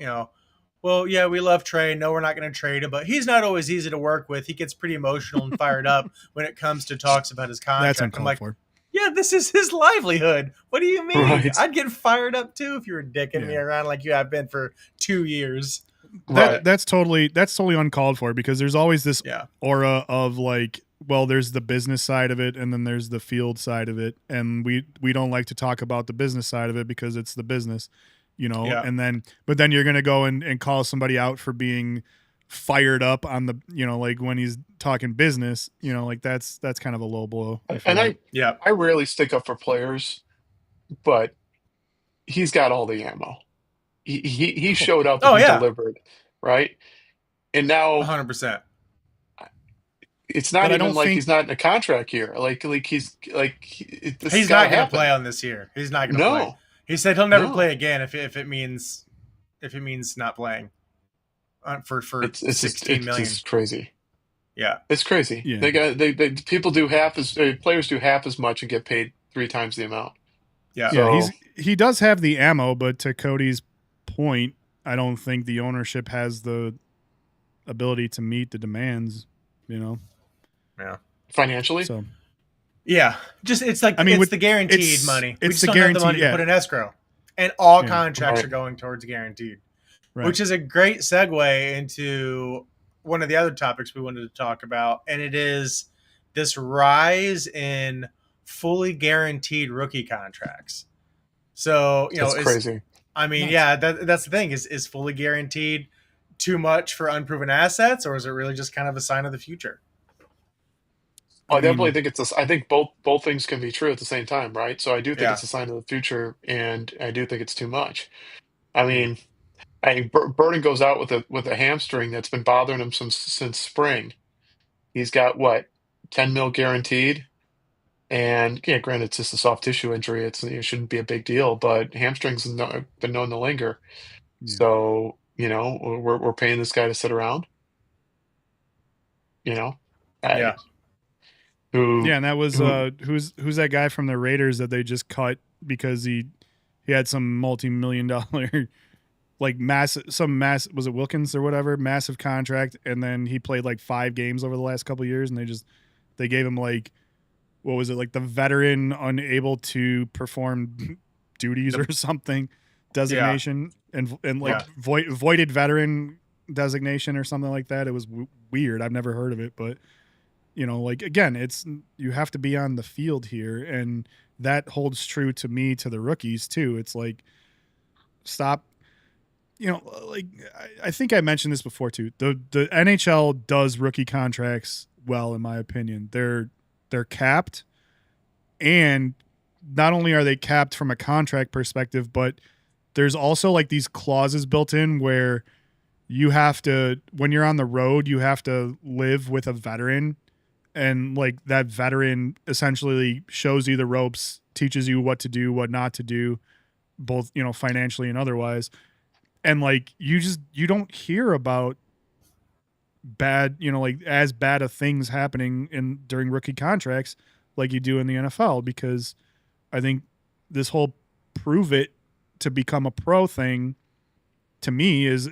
well, yeah, we love Trey. No, we're not going to trade him, but he's not always easy to work with. He gets pretty emotional and fired up when it comes to talks about his contract. That's uncalled for. Yeah, Yeah, this is his livelihood. What do you mean? Right. I'd get fired up too if you were dicking me Yeah. around like you have been for 2 years. Right. That's totally uncalled for, because there's always this Yeah. aura of like, well, there's the business side of it and then there's the field side of it, and we don't like to talk about the business side of it because it's the business, Yeah. and but then you're gonna go and call somebody out for being fired up on the, like when he's talking business, like that's kind of a low blow. And Yeah. I rarely stick up for players, but he's got all the ammo. He showed up and Oh, he yeah. delivered, right? And now 100%. it's not But I even don't like think he's not in a contract here. This He's not going to play on this year. He's not going to play. No, He said he'll never no. play again if it means not playing for It's 16 million. just crazy. Yeah. It's crazy. Yeah. People do players do half as much and get paid 3 times the amount. Yeah. Yeah, So he does have the ammo, but to Cody's point, I don't think the ownership has the ability to meet the demands, Yeah. financially, So Yeah. Just it's like, I mean, it's the guaranteed it's- money. it's We just the don't have the guarantee- money yeah. to put in escrow. And all Yeah. contracts Right. are going towards guaranteed. right. Which is a great segue into one of the other topics we wanted to talk about, and it is this rise in fully guaranteed rookie contracts. So, that's crazy. I mean, Nuts. yeah, that's the thing. Is fully guaranteed too much for unproven assets, or is it really just kind of a sign of the future? I I definitely mean, think I think both things can be true at the same time, right? So I do think Yeah. it's a sign of the future, and I do think it's too much. I mean, Burden goes out with a hamstring that's been bothering him since spring. He's got what, 10 mil guaranteed, and yeah, granted it's just a soft tissue injury. It shouldn't be a big deal, but hamstrings have been known to linger. Yeah. So we're paying this guy to sit around. Yeah. Who Yeah, and that was who who's that guy from the Raiders that they just cut because he had some multi-million-dollar like was it Wilkins or whatever, massive contract, and then he played like 5 games over the last couple of years, and they gave him like, what was it, like the veteran unable to perform duties or something designation, and like voided veteran designation or something like that. It was weird. I've never heard of it, but like, again, it's, you have to be on the field here, and that holds true to me, to the rookies too. It's like, stop. Like I think I mentioned this before too. The NHL does rookie contracts well, in my opinion. They're capped, and not only are they capped from a contract perspective, but there's also like these clauses built in where you have to, when you're on the road, you have to live with a veteran, and like that veteran essentially shows you the ropes, teaches you what to do, what not to do, both financially and otherwise. And like you don't hear about bad, like as bad of things happening during rookie contracts like you do in the NFL, because I think this whole prove it to become a pro thing, to me, is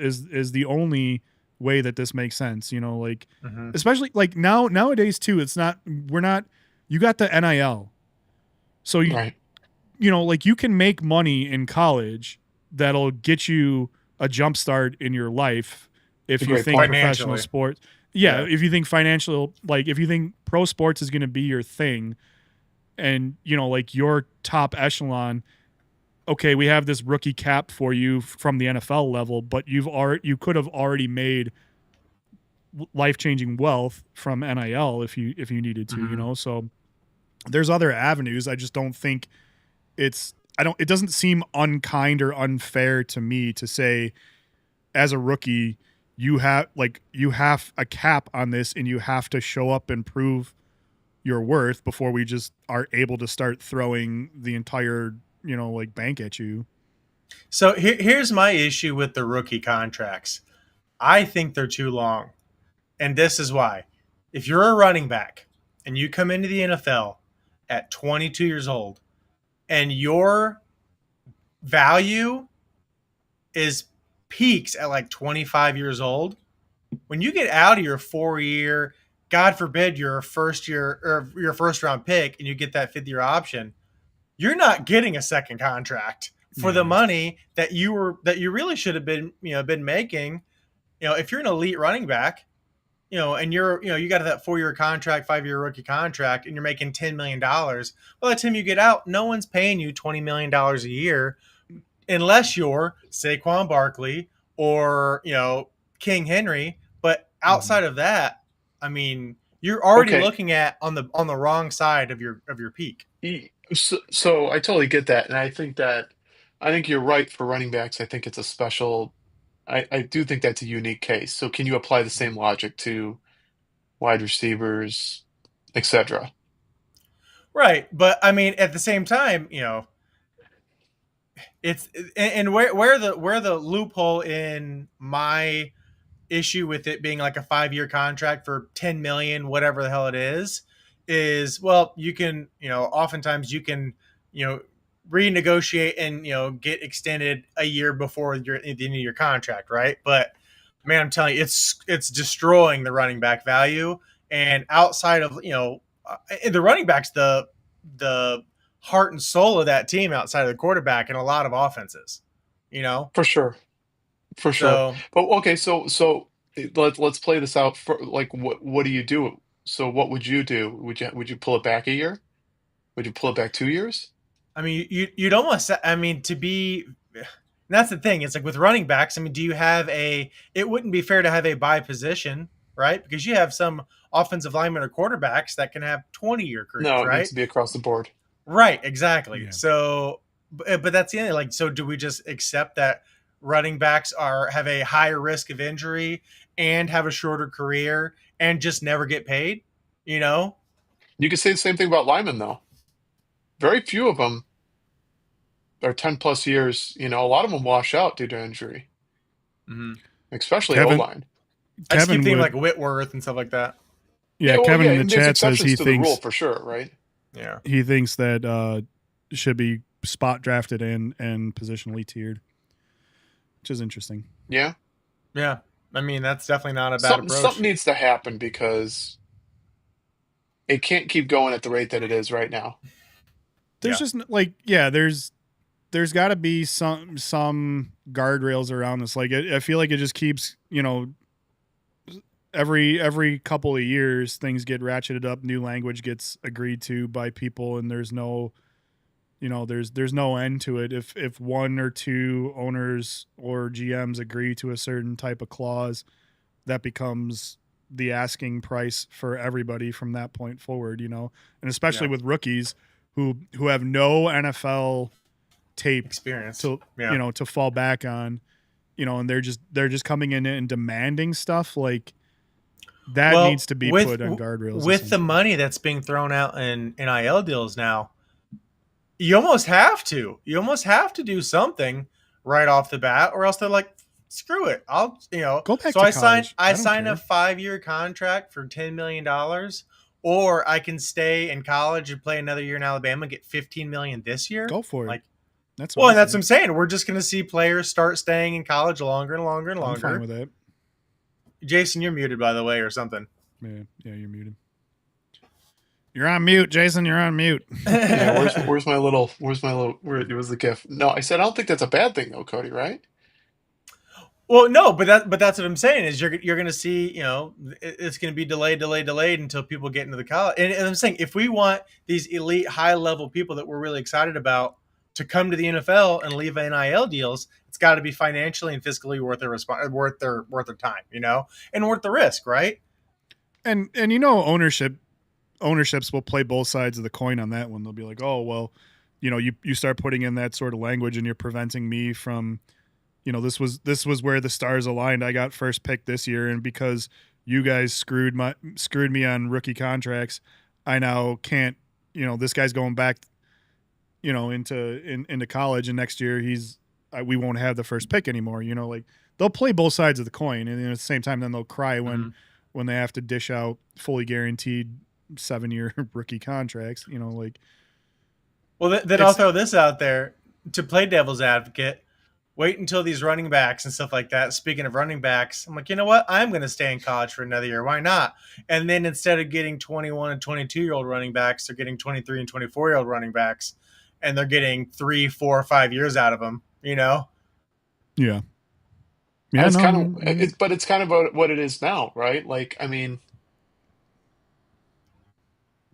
the only way that this makes sense. Like especially like nowadays too. It's not, you got the NIL, so you right. Like you can make money in college that'll get you a jump start in your life if you think professional sports. Yeah, if you think financial, like if you think pro sports is going to be your thing, and like your top echelon, okay, we have this rookie cap for you from the NFL level, but you could have already made life-changing wealth from NIL if you needed to, So there's other avenues. I just don't think it doesn't seem unkind or unfair to me to say, as a rookie, you have a cap on this, and you have to show up and prove your worth before we just are able to start throwing the entire, like bank at you. So here's my issue with the rookie contracts. I think they're too long. And this is why. If you're a running back and you come into the NFL at 22 years old and your value is peaks at like 25 years old, when you get out of your 4-year God forbid you're a first year or your first round pick and you get that 5th year option, you're not getting a second contract for the money that you really should have been, been making. If you're an elite running back, and you got that 4-year contract, 5-year rookie contract, and you're making $10 million. By the time you get out, no one's paying you $20 million a year unless you're Saquon Barkley or, King Henry. But outside of that, I mean, you're already Okay. looking at on the wrong side of your peak. So I totally get that, and I think you're right for running backs. I think it's a special. I do think that's a unique case. So can you apply the same logic to wide receivers, etc.? Right. But I mean, at the same time, it's and where the loophole in my issue with it being like a 5-year contract for 10 million, whatever the hell it is, well, you can, oftentimes you can, renegotiate and, get extended a year before at the end of your contract. Right. But man, I'm telling you, it's destroying the running back value. And outside of, the running backs, the heart and soul of that team outside of the quarterback in a lot of offenses, For sure, for sure. so But okay, so let's play this out. For like, what do you do? So what would you do? Would you pull it back a year? Would you pull it back 2 years? I mean, you'd almost, I mean, to be, and that's the thing. It's like with running backs. I mean, it wouldn't be fair to have a by position, right? Because you have some offensive linemen or quarterbacks that can have 20-year careers, No, it needs right? to be across the board. Right, exactly. Yeah. So, but that's the end. Like, so do we just accept that running backs have a higher risk of injury and have a shorter career and just never get paid? You know? You could say the same thing about linemen, though. Very few of them are 10 plus years. A lot of them wash out due to injury, Mm-hmm. especially Kevin- O-line. I just keep Kevin thinking would, like Whitworth and stuff like that. yeah, Well, Kevin in the and there's chat says exceptions he to the rule thinks for sure, right? Yeah. he thinks that should be spot drafted and positionally tiered, which is interesting. Yeah. Yeah. I mean, that's definitely not a bad approach. Something needs to happen because it can't keep going at the rate that it is right now. There's just there's got to be some guardrails around this. Like I feel like it just keeps, every couple of years things get ratcheted up, new language gets agreed to by people, and there's no there's no end to it. If one or two owners or GMs agree to a certain type of clause, that becomes the asking price for everybody from that point forward, and especially with rookies who have no NFL tape experience to to fall back on, and they're just coming in and demanding stuff like that. Needs to be put on guardrails with the money that's being thrown out in NIL deals now. You almost have to do something right off the bat, or else they're like, screw it, I'll go back. So to I college. sign a 5-year contract for $10 million, or I can stay in college and play another year in Alabama and get $15 million this year. Go for it. Like, that's what I'm saying. We're just going to see players start staying in college longer and longer and longer. I'm fine with that. Jason, you're muted, by the way, or something. Yeah, you're muted. You're on mute, Jason. You're on mute. Yeah, where's my little where was the GIF? No, I said I don't think that's a bad thing though, Cody, right? Well, no, but that's what I'm saying is you're going to see, it's going to be delayed until people get into the college. And I'm saying if we want these elite high level people that we're really excited about to come to the NFL and leave NIL deals, it's got to be financially and fiscally worth their time, and worth the risk, right? And ownerships will play both sides of the coin on that one. They'll be like, oh, well, you start putting in that sort of language and you're preventing me from, this was where the stars aligned. I got first pick this year, and because you guys screwed me on rookie contracts, I now can't, this guy's going back, into college, and next year we won't have the first pick anymore. Like they'll play both sides of the coin, and at the same time, then they'll cry when they have to dish out fully guaranteed 7-year rookie contracts. Well, then I'll throw this out there to play devil's advocate. wait until these running backs and stuff like that. Speaking of running backs, I'm like, you know what? I'm going to stay in college for another year. Why not? And then instead of getting 21 and 22-year-old running backs, they're getting 23 and 24-year-old running backs, and they're getting 3, 4, 5 years out of them. Yeah. Yeah. It's No. kind of, but it's kind of what it is now, right? Like, I mean,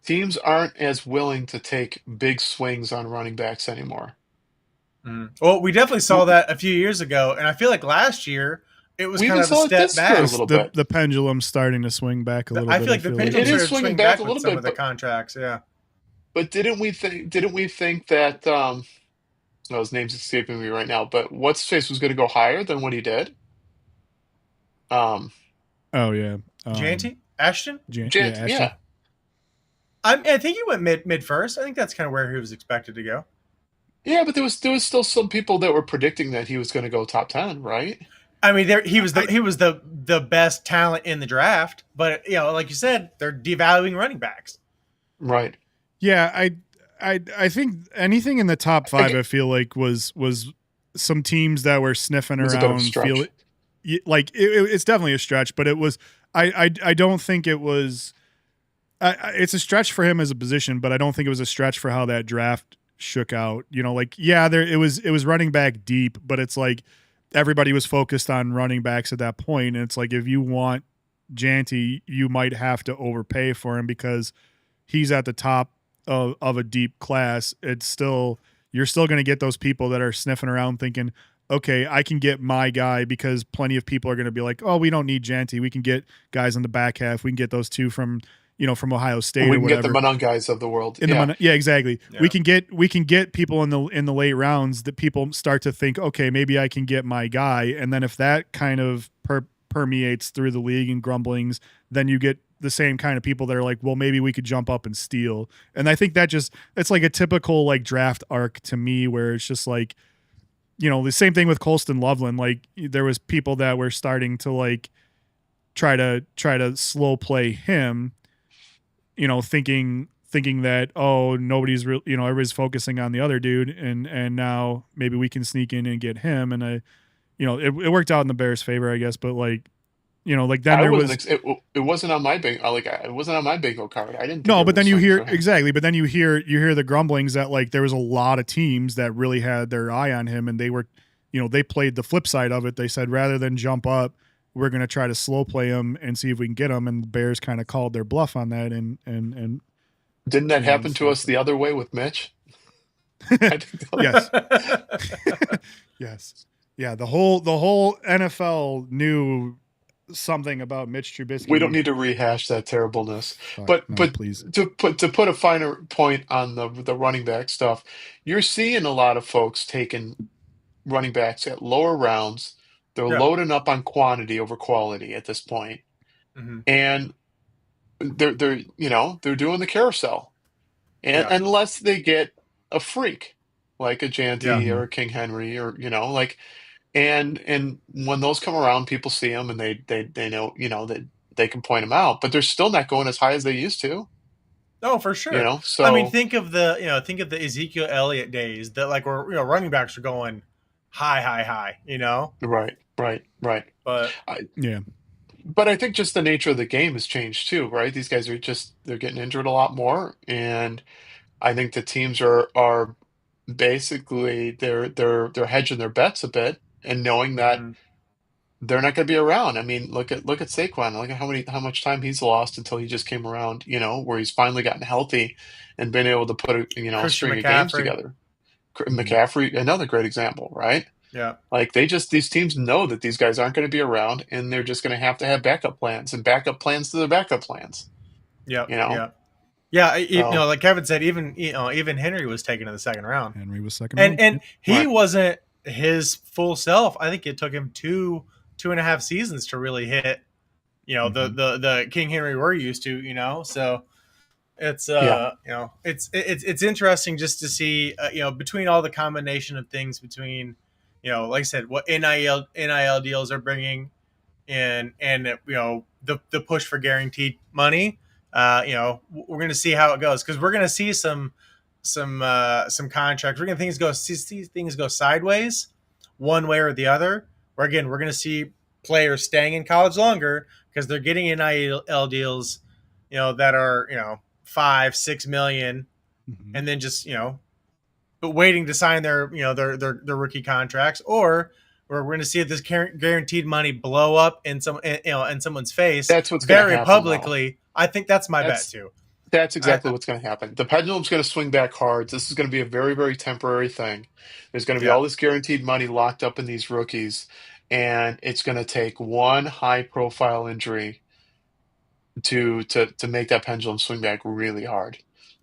teams aren't as willing to take big swings on running backs anymore. Well, we definitely saw that a few years ago, and I feel like last year it was kind of a step back. The pendulum's starting to swing back a little bit. I feel like the pendulum started swinging back a little bit with the contracts. Yeah, but didn't we think that? His name's escaping me right now. But what's his face was going to go higher than what he did? Oh yeah, Ashton. Ashton. Yeah. I think he went mid first. I think that's kind of where he was expected to go. Yeah, but there was still some people that were predicting that he was going to go top 10, right? I mean, he was the best talent in the draft, but like you said, they're devaluing running backs. Right. Yeah, I think anything in the top 5, I feel like was some teams that were sniffing around. Feel it, like it's definitely a stretch, but it was. I don't think it was. It's a stretch for him as a position, but I don't think it was a stretch for how that draft shook out. It was running back deep, but it's like everybody was focused on running backs at that point, and it's like if you want Janty, you might have to overpay for him because he's at the top of a deep class. You're still going to get those people that are sniffing around thinking, okay, I can get my guy, because plenty of people are going to be like, oh, we don't need Janty. We can get guys in the back half. We can get those two from Ohio State. We can get the Manon guys of the world. Yeah, exactly. Yeah. We can get people in the late rounds that people start to think, okay, maybe I can get my guy. And then if that kind of permeates through the league and grumblings, then you get the same kind of people that are like, well, maybe we could jump up and steal. And I think it's like a typical like draft arc to me, where it's just like, the same thing with Colston Loveland. Like there was people that were starting to like try to slow play him, thinking that, oh, nobody's real, everybody's focusing on the other dude, and now maybe we can sneak in and get him. And it worked out in the Bears' favor, I guess. But like, then it wasn't on my it wasn't on my bingo card. I didn't. No, but then you hear exactly. But then you hear the grumblings that like there was a lot of teams that really had their eye on him, and they were, they played the flip side of it. They said rather than jump up, we're going to try to slow play him and see if we can get him. And the Bears kind of called their bluff on that. And didn't that happen to us the other way with Mitch? Yes. Yes. Yeah. The whole NFL knew something about Mitch Trubisky. We don't need to rehash that terribleness. But please. to put a finer point on the running back stuff, you're seeing a lot of folks taking running backs at lower rounds. They're loading up on quantity over quality at this point. Mm-hmm. And they're doing the carousel. And unless they get a freak like a Janty or a King Henry or and when those come around, people see them and they know that they can point them out, but they're still not going as high as they used to. Oh, for sure. So I mean, think of the Ezekiel Elliott days that like where running backs are going high. Right. But But I think just the nature of the game has changed too, right? These guys are they're getting injured a lot more, and I think the teams are basically they're hedging their bets a bit and knowing that they're not going to be around. I mean, look at Saquon. Look at how much time he's lost until he just came around. Where he's finally gotten healthy and been able to put a string of games together. McCaffrey, another great example, right? Yeah. Like these teams know that these guys aren't going to be around, and they're just going to have backup plans and backup plans to their backup plans. Yeah. Yeah. Like Kevin said, even Henry was taken in the second round. Henry was second round. And he wasn't his full self. I think it took him 2.5 seasons to really hit, the King Henry we're used to, so it's it's interesting just to see, between all the combination of things between, like I said, what NIL deals are bringing in, and the push for guaranteed money. We're going to see how it goes, because we're going to see some contracts. We're going to see things go sideways, one way or the other. Where again, we're going to see players staying in college longer because they're getting NIL deals, that are 5-6 million, Mhm. and then just but waiting to sign their their rookie contracts, or we're going to see this guaranteed money blow up in in someone's face That's what's going to very happen, though. publicly. I think that's my bet That's too. that's I, exactly what's going to happen. The pendulum's going to swing back hard. This is going to be a very, very temporary thing. There's going to be yeah, all this guaranteed money locked up in these rookies, and it's going to take one high-profile injury to make that pendulum swing back really hard.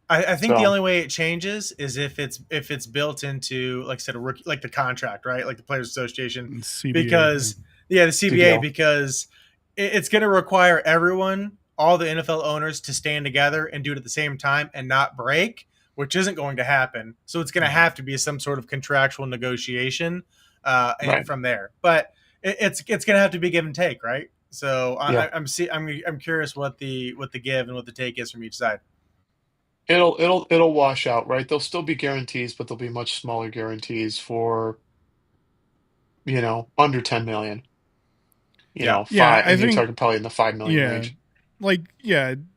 I think the So only way it changes is if it's built into, like I said, a rookie, like the contract, right? Like the Players Association, CBA. because the CBA, CBL. because it's going to require everyone, all the NFL owners, to stand together and do it at the same time and not break, which isn't going to happen. So it's going to have to be some sort of contractual negotiation, and Right. from there. But it's going to have to be give and take, right? So Yeah. I'm curious what the give and what the take is from each side. It'll wash out, right? There'll still be guarantees, but there'll be much smaller guarantees for, under 10 million. Yeah. Yeah, Five, I and you're think talking probably in the 5 million yeah, range.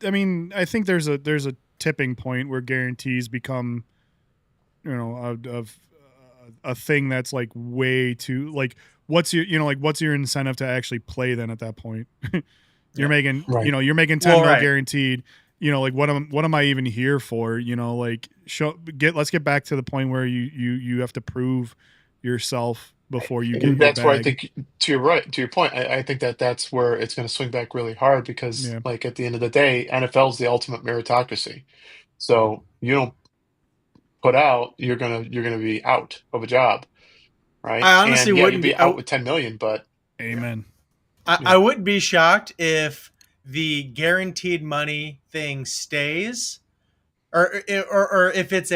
I mean, I think there's a tipping point where guarantees become, a thing that's like way too like what's your incentive to actually play then at that point? You're making Right. you're making 10 Well, mil right. guaranteed. Like what am I even here for? Like let's get back to the point where you have to prove yourself before you get And your that's where I bag. think, to your point, I think that's where it's going to swing back really hard because, Yeah. like, at the end of the day, NFL is the ultimate meritocracy. So you don't put out, you're gonna be out of a job, right? I honestly And yeah, you'd wouldn't be be. out with 10 million, but Amen. I yeah. wouldn't be shocked if the guaranteed money thing stays, or if it's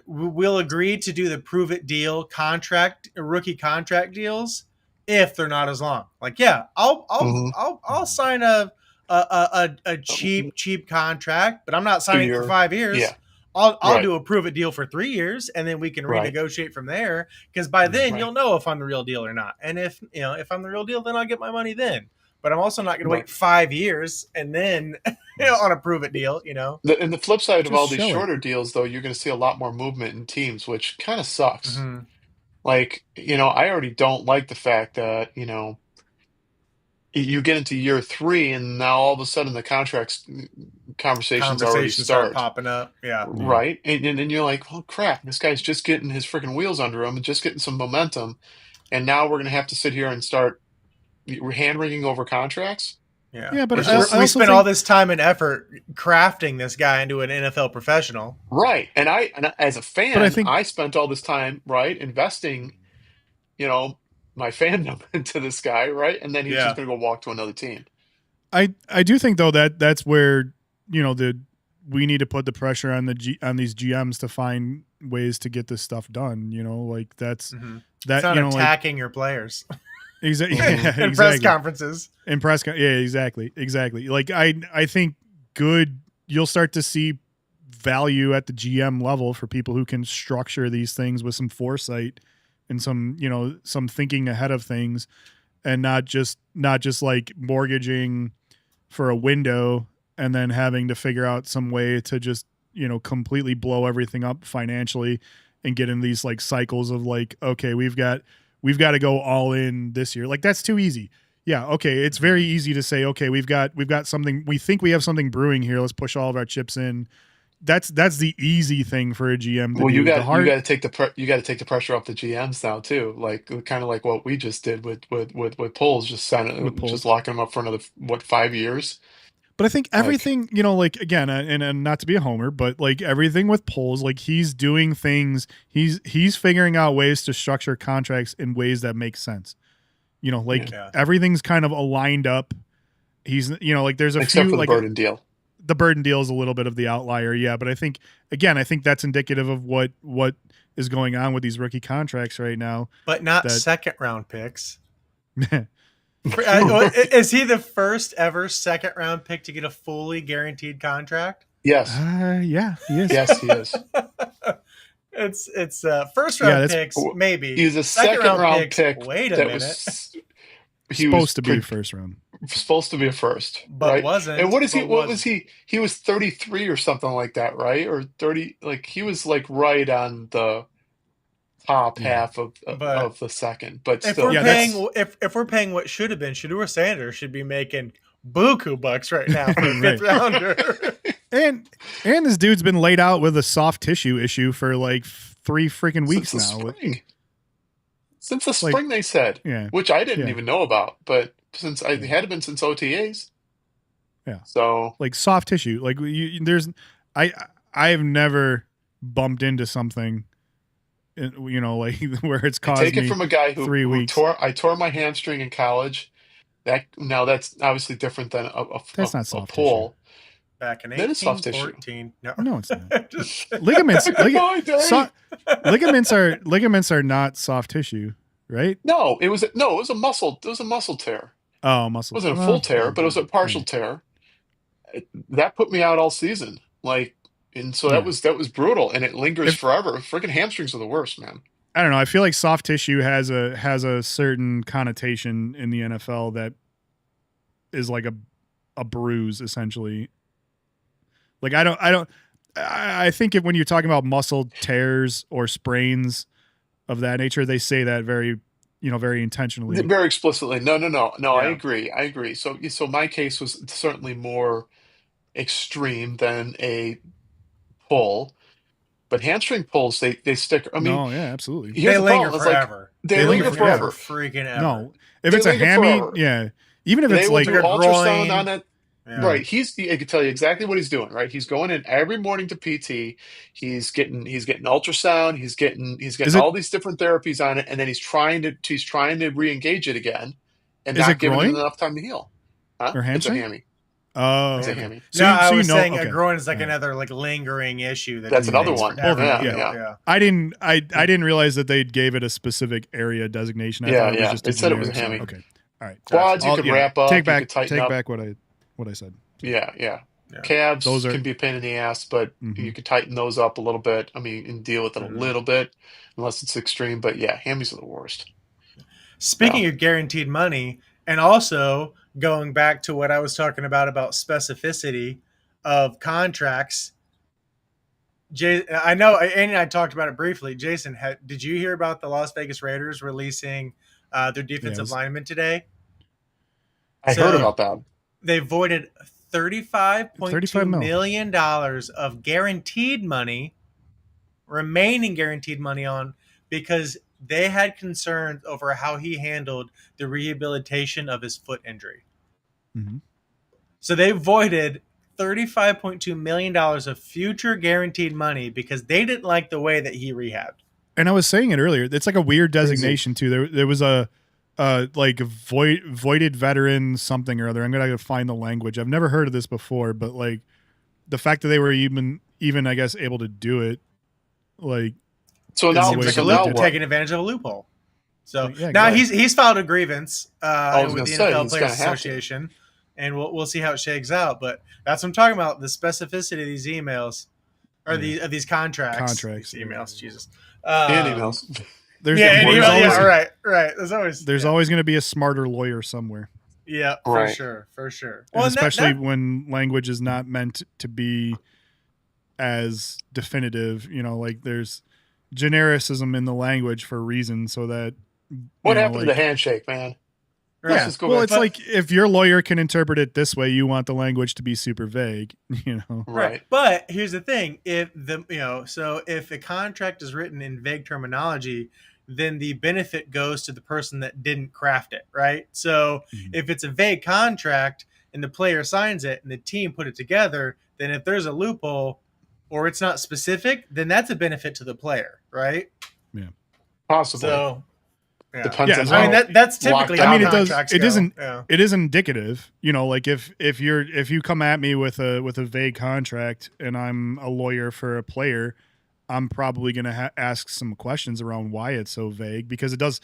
we'll agree to do the prove it deal contract, rookie contract deals, if they're not as long. Like, yeah, Mhm. I'll sign a cheap contract, but I'm not So signing it for you're, 5 years. yeah, I'll right, do a prove it deal for 3 years, and then we can right, renegotiate from there. Because by then right, you'll know if I'm the real deal or not. And if I'm the real deal, then I'll get my money then. But I'm also not going to right. wait 5 years and then on a prove it deal. And the flip side of Just all these show it. shorter deals, though, you're going to see a lot more movement in teams, which kind of sucks. Mm-hmm. Like, I already don't like the fact that, you get into year 3 and now all of a sudden the contracts conversations already Conversations start start, popping up. Yeah. Yeah. right? And then you're like, oh crap, this guy's just getting his freaking wheels under him and just getting some momentum, and now we're gonna have to sit here and start hand wringing over contracts. Yeah. Yeah, but It's I just We also spent all think this time and effort crafting this guy into an NFL professional. right. And as a but I fan, think I spent all this time, right, investing, you know, my fandom into this guy, right? And then he's just Yeah. gonna go walk to another team. I do think though that that's where we need to put the pressure on on these GMs to find ways to get this stuff done. Like that's Mm-hmm. that It's not like attacking your players exactly Mhm. in press conferences. yeah, exactly. Like I think you'll start to see value at the GM level for people who can structure these things with some foresight and some thinking ahead of things, and not just like mortgaging for a window and then having to figure out some way to just completely blow everything up financially and get in these like cycles of like, okay, we've got to go all in this year. Like that's too easy. Yeah, okay, it's very easy to say, okay, we've got something, we think we have something brewing here, let's push all of our chips in. That's the easy thing for a GM to Well, do. you got to take the pressure off the GMs now too, like kind of like what we just did with polls, with just polls. locking them up for another 5 years. But I think Like, everything, like again, and not to be a homer, but like everything with polls, like he's doing things, he's figuring out ways to structure contracts in ways that make sense. Like Yeah. everything's kind of aligned up. He's like there's a except few for the like burden deal. the burden deal is a little bit of the outlier, yeah. But I think that's indicative of what is going on with these rookie contracts right now. But not That second round picks. Is he the first ever second round pick to get a fully guaranteed contract? Yes, yeah, he is. yes, he is. It's first round picks, maybe. He's a second round pick. Wait a minute. He supposed to be first round. Supposed to be a first, but right? wasn't. And what is he? What was he? He was 33 or something like that, right? Or 30? Like he was like right on the top half of the second. But if still, we're paying, if we're paying what should have been, Shedeur Sanders should be making buku bucks right now for a fifth rounder. And this dude's been laid out with a soft tissue issue for like 3 freaking weeks now. Since the spring, they said, which I didn't even know about, but since it had been since OTAs. Yeah. So like soft tissue, like I have never bumped into something, like where it's caused take it from a guy who 3 weeks. I tore my hamstring in college. That's obviously different than that's not soft pull. Tissue. Back in 1814. No, it's not. Ligaments are not soft tissue, right? No, it was a muscle. It was a muscle tear. Oh, muscle. It wasn't a full tear, but it was a partial tear. That put me out all season. And so that was brutal, and it lingers forever. Freaking hamstrings are the worst, man. I don't know. I feel like soft tissue has a certain connotation in the NFL that is like a bruise, essentially. Like I think when you're talking about muscle tears or sprains of that nature, they say that very intentionally, very explicitly. No. Yeah. I agree. So my case was certainly more extreme than a pull, but hamstring pulls they stick. I mean, absolutely. They linger forever. They linger forever. Freaking ever. No, if it's a hammy, even if it's like do ultrasound on it. Yeah. Right, I can tell you exactly what he's doing. Right, he's going in every morning to PT. He's getting ultrasound. He's getting all these different therapies on it, and then he's trying to re-engage it again, and not giving it enough time to heal. Or hamstring? It's a hammy. Oh, it's a hammy. I was saying a groin is like another like lingering issue. That's another one. Yeah. I didn't realize that they gave it a specific area designation. I thought it was just they said it was a hammy. Okay, all right. Quads you could wrap up. Take back what I said. Yeah. Calves can be a pain in the ass, but you could tighten those up a little bit. I mean, and deal with it a little bit, unless it's extreme. But yeah, hammies are the worst. Speaking of guaranteed money, and also going back to what I was talking about specificity of contracts, I know Andy and I talked about it briefly. Jason, did you hear about the Las Vegas Raiders releasing their defensive lineman today? I heard about that. They voided $35.2 million of guaranteed money, remaining guaranteed money because they had concerns over how he handled the rehabilitation of his foot injury. Mm-hmm. So they voided $35.2 million of future guaranteed money because they didn't like the way that he rehabbed. And I was saying it earlier. It's like a weird designation too. There was a voided veteran something or other. I'm gonna find the language. I've never heard of this before, but like the fact that they were even I guess able to do it, like so now taking advantage of a loophole. So now he's filed a grievance with the NFL Players Association, and we'll see how it shakes out. But that's what I'm talking about, the specificity of these emails or of these contracts. These emails, Jesus. And emails. Right. There's always going to be a smarter lawyer somewhere. Yeah, for sure. Well, especially when language is not meant to be as definitive. Like there's genericism in the language for a reason, so that what happened to the handshake, man? Yeah. Well, it's like if your lawyer can interpret it this way, you want the language to be super vague, Right. But here's the thing: if if a contract is written in vague terminology, then the benefit goes to the person that didn't craft it, right? So if it's a vague contract and the player signs it and the team put it together, then if there's a loophole or it's not specific, then that's a benefit to the player, right? Yeah, possibly. So. Yeah. Depends on how that's typically how contracts go. It is indicative, like if you come at me with a vague contract and I'm a lawyer for a player, I'm probably going to ask some questions around why it's so vague, because it does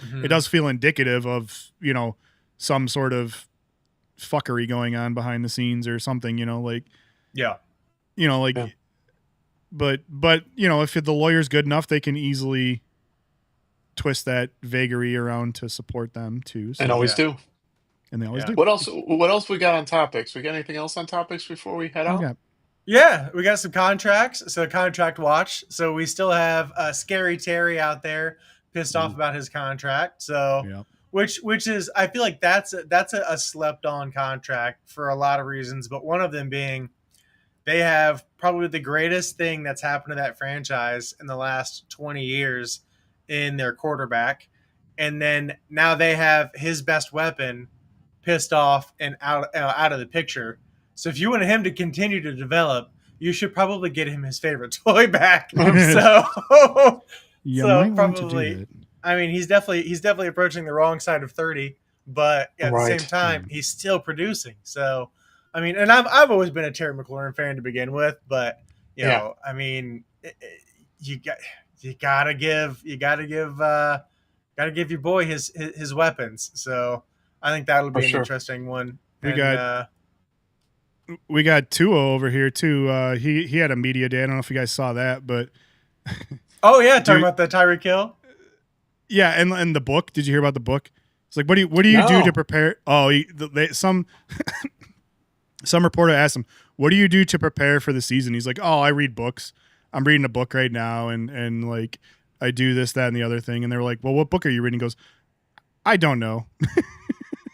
feel indicative of, some sort of fuckery going on behind the scenes or something, but if the lawyer's good enough, they can easily twist that vagary around to support them too. So, And always do. And they always do. What else we got on topics? We got anything else on topics before we head out? Yeah, we got some contracts. So contract watch. So we still have Scary Terry out there pissed off about his contract. So which is, I feel like that's a slept on contract for a lot of reasons, but one of them being they have probably the greatest thing that's happened to that franchise in the last 20 years in their quarterback. And then now they have his best weapon pissed off and out of the picture. So if you want him to continue to develop, you should probably get him his favorite toy back. So probably, I mean, he's definitely approaching the wrong side of 30, but at the same time, he's still producing. So, I mean, and I've always been a Terry McLaurin fan to begin with, but you know, I mean, you gotta give your boy his weapons. So I think that'll be an interesting one. We got Tua over here too. He had a media day. I don't know if you guys saw that, but talking about the Tyreek Hill. Yeah, and the book. Did you hear about the book? It's like, what do you do to prepare? Oh, some reporter asked him, "What do you do to prepare for the season?" He's like, "Oh, I read books. I'm reading a book right now, and like I do this, that, and the other thing." And they were like, "Well, what book are you reading?" He goes, "I don't know."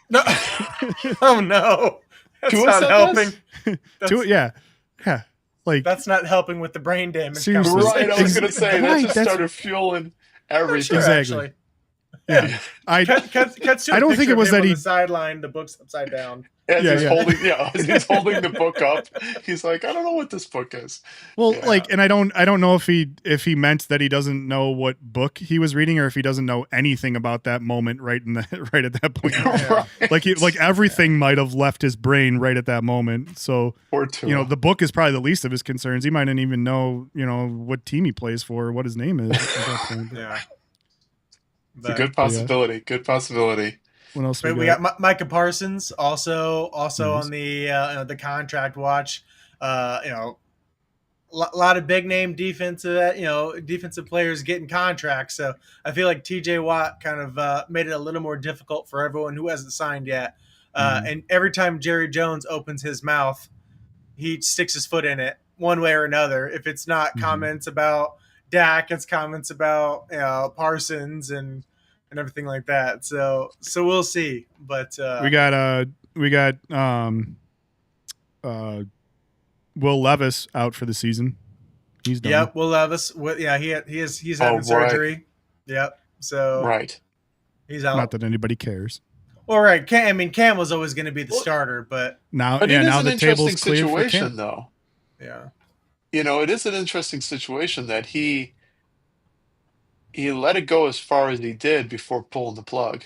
No. Oh no. That's not helping. Yeah. Like that's not helping with the brain damage. Seriously. Right, I was going to say that just started fueling everything. Sure, exactly. Yeah. I don't think it was that he sideline the book's upside down. As he's holding the book up, he's like, I don't know what this book is. Well, and I don't know if he meant that he doesn't know what book he was reading, or if he doesn't know anything about that moment right at that point. Like everything might have left his brain right at that moment. So the book is probably the least of his concerns. He might not even know what team he plays for or what his name is at that point. It's a good possibility. Good possibility. What else we got Micah Parsons also on the contract watch. A lot of big name defensive players getting contracts. So I feel like TJ Watt kind of made it a little more difficult for everyone who hasn't signed yet. And every time Jerry Jones opens his mouth, he sticks his foot in it one way or another. If it's not comments about Dak, it's comments about Parsons and everything like that. So we'll see. But we got Will Levis out for the season. He's done. Yep, Will Levis. He's having surgery. Yep. So he's out. Not that anybody cares. All right. Cam was always going to be the starter, but now the table's clear for Cam. Though. Yeah. It is an interesting situation that he let it go as far as he did before pulling the plug.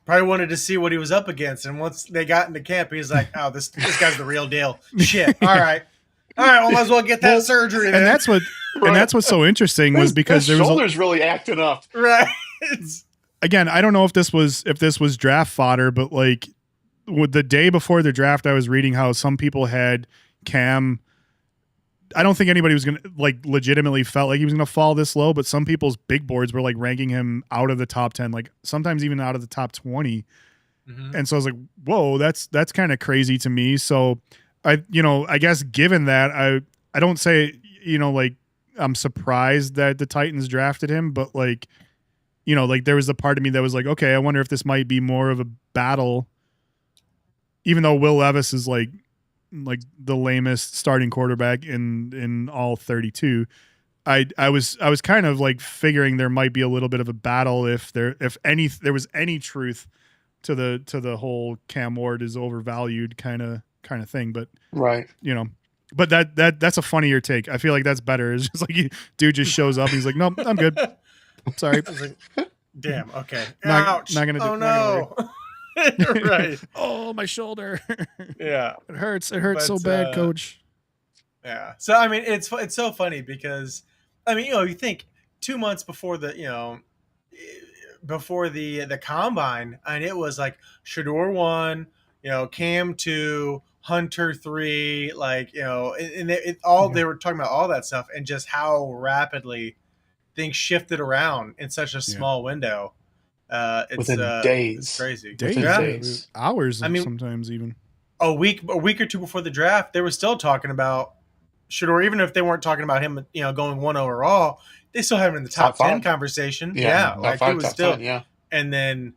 Probably wanted to see what he was up against, and once they got into camp, he's like, "Oh, this guy's the real deal." Shit. All right. Well, might as well get that surgery. Then. And that's what's so interesting was because his shoulder's really acting up. Right. Again, I don't know if this was draft fodder, but like the day before the draft, I was reading how some people had Cam. I don't think anybody was going to legitimately felt like he was going to fall this low, but some people's big boards were ranking him out of the top 10, sometimes even out of the top 20. Mm-hmm. And so I was like, whoa, that's kind of crazy to me. So I guess given that I don't say, I'm surprised that the Titans drafted him, but there was a part of me that was like, okay, I wonder if this might be more of a battle, even though Will Levis is like the lamest starting quarterback in all 32. I was kind of figuring there might be a little bit of a battle if there was any truth to the whole Cam Ward is overvalued kind of thing, but but that's a funnier take. I feel like that's better. It's just dude just shows up, he's like, nope, I'm good. Sorry. Damn. Okay. Ouch. Not gonna do. Oh no. Right. Oh, my shoulder. Yeah. It hurts so bad, coach. Yeah. So I mean, it's so funny because you think 2 months before the combine, and it was like Shador won, Cam 2, Hunter 3, like, and they were talking about all that stuff and just how rapidly things shifted around in such a small window. Within It's days. crazy. Days, Days. hours. I mean, sometimes even a week or two before the draft, they were still talking about Shedeur, even if they weren't talking about him, going 1 overall, they still have him in the top 10 conversation. Yeah, top like 5, he was top still. 10, yeah. And then,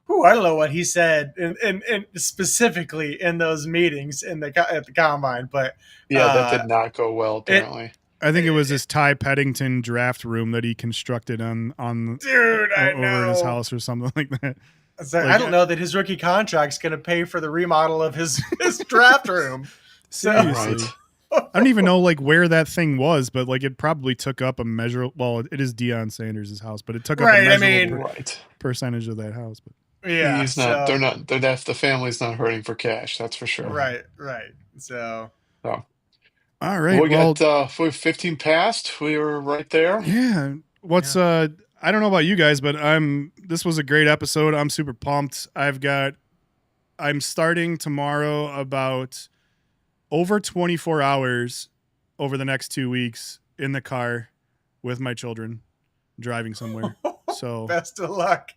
I don't know what he said, and specifically in those meetings at the combine, but that did not go well. Apparently, I think it was this Ty Peddington draft room that he constructed on dude, I over know. in his house or something like that. So I don't know that his rookie contract's going to pay for the remodel of his draft room. Seriously. Right. I don't even know like where that thing was, but like it probably took up a measure. Well, it is Deion Sanders' house, but it took up a measurable percentage of that house. But yeah, he's not. They're not. The family's not hurting for cash. That's for sure. Right. So. All right. We got 15 past. We were right there. Yeah. I don't know about you guys, but this was a great episode. I'm super pumped. I'm starting tomorrow about over 24 hours over the next 2 weeks in the car with my children driving somewhere. So best of luck.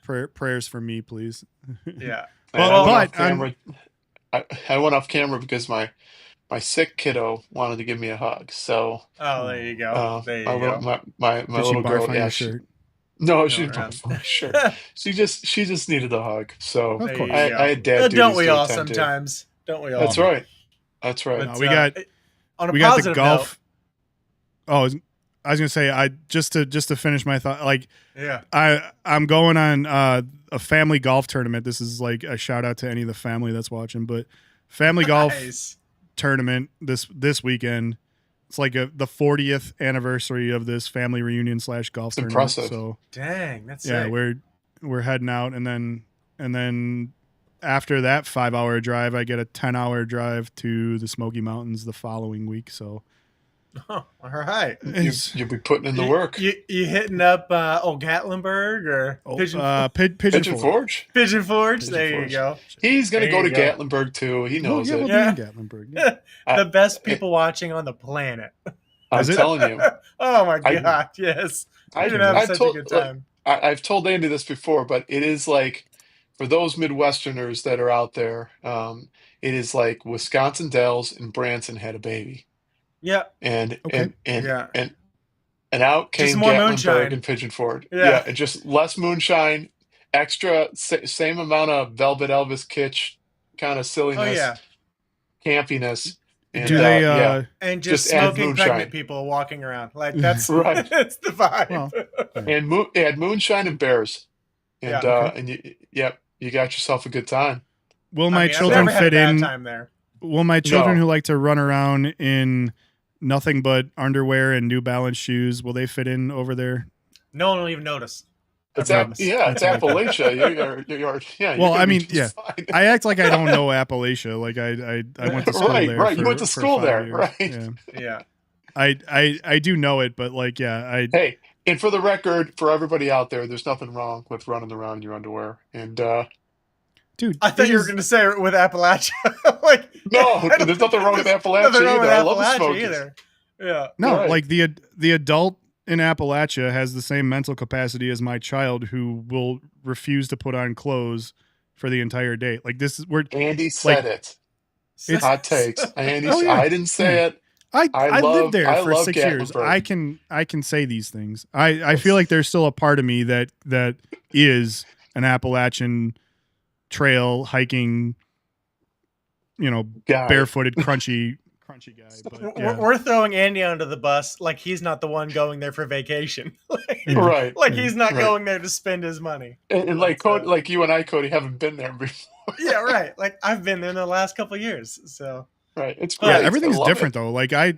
Prayers for me, please. Yeah. I went off camera because my sick kiddo wanted to give me a hug. So there you go. My little girl. Yeah, shirt? No, she didn't buy my shirt. She just needed a hug. So of course. I had dad duties. Don't we all attend sometimes? To. Don't we all? That's right. But, we got on a we got positive the golf. Note, I was gonna say just to finish my thought. Like, yeah, I'm going on a family golf tournament. This is like a shout out to any of the family that's watching, but family golf tournament this weekend. It's like the 40th anniversary of this family reunion / golf tournament. Impressive. So dang, that's sick. We're heading out, and then after that 5-hour drive, I get a 10-hour drive to the Smoky Mountains the following week. So, all right, you'll be putting in the work. You hitting up old Gatlinburg or Pigeon Forge? Pigeon Forge. There you go. He's gonna go to Gatlinburg too. He knows it. We'll be in Gatlinburg. Yeah. The best people watching on the planet. I'm telling you. Oh my God! Yes, you're gonna have such a good time. I've told Andy this before, but it is like for those Midwesterners that are out there, it is like Wisconsin Dells and Branson had a baby. Yeah. And out came Gatlinburg and Pigeon Forge. Yeah. And just less moonshine, extra same amount of Velvet Elvis kitsch kind of silliness, campiness. And, do they and just smoking pregnant people walking around like that's right? That's the vibe. Well, and it had moonshine and bears, and you got yourself a good time. Will my children fit in? Time there. Will my children who like to run around in nothing but underwear and New Balance shoes, will they fit in over there? No one will even notice. It's Appalachia. Well, I mean, I act like I don't know Appalachia. Like I went to school there. Right. You went to school there, years. Right? Yeah. I do know it, but like, Hey, and for the record, for everybody out there, there's nothing wrong with running around in your underwear. And dude, I thought you were going to say with Appalachia. Like, no, there's nothing wrong with Appalachia either. I love the Smokies. Either. Yeah. No, like the adult in Appalachia has the same mental capacity as my child who will refuse to put on clothes for the entire day. Like this is where Andy said it. It's hot takes. Andy, I didn't say it. I lived there for 6 years. I can say these things. I feel like there's still a part of me that is an Appalachian trail hiking, barefooted, crunchy guy. But, we're throwing Andy under the bus like he's not the one going there for vacation. Right. Like he's not going there to spend his money. And like Cody, like you and I, Cody, haven't been there before. Yeah, right. Like I've been there in the last couple of years. So right. It's great. Yeah, everything's different though. Like I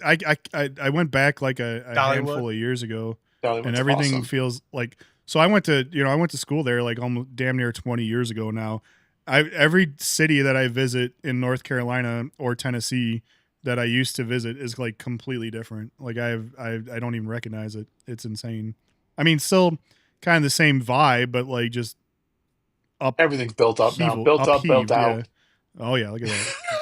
went back like a handful of years ago, and everything feels like. So I went to school there like almost damn near 20 years ago now. Every city that I visit in North Carolina or Tennessee that I used to visit is like completely different. Like I don't even recognize it. It's insane. I mean, still kind of the same vibe, but like just up. Everything's built up now. Built up, built out. Oh yeah, look at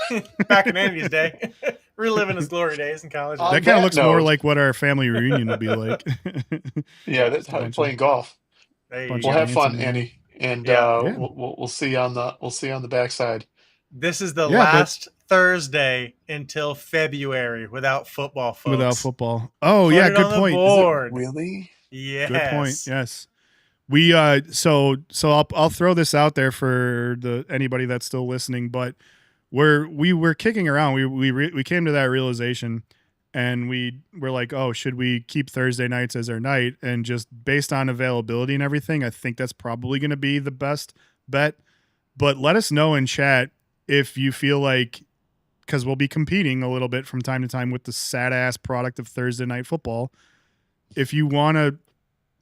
that. Back in Andy's day, reliving his glory days in college. On That kind that of looks more note- like what our family reunion will be like. Yeah, that's Just a how bunch playing of- golf. There you bunch go. We'll have fun, dancing, yeah. Andy, and Yeah. Yeah. we'll see on the backside. This is the Yeah, but- last Thursday until February without football, folks. Without football. Oh Put yeah, it good on the point. board. Really? Yes. Good point. Yes. We so I'll throw this out there for anybody that's still listening, but we were kicking around. We came to that realization, and we were like, oh, should we keep Thursday nights as our night? And just based on availability and everything, I think that's probably going to be the best bet. But let us know in chat if you feel like, because we'll be competing a little bit from time to time with the sad ass product of Thursday night football. If you want to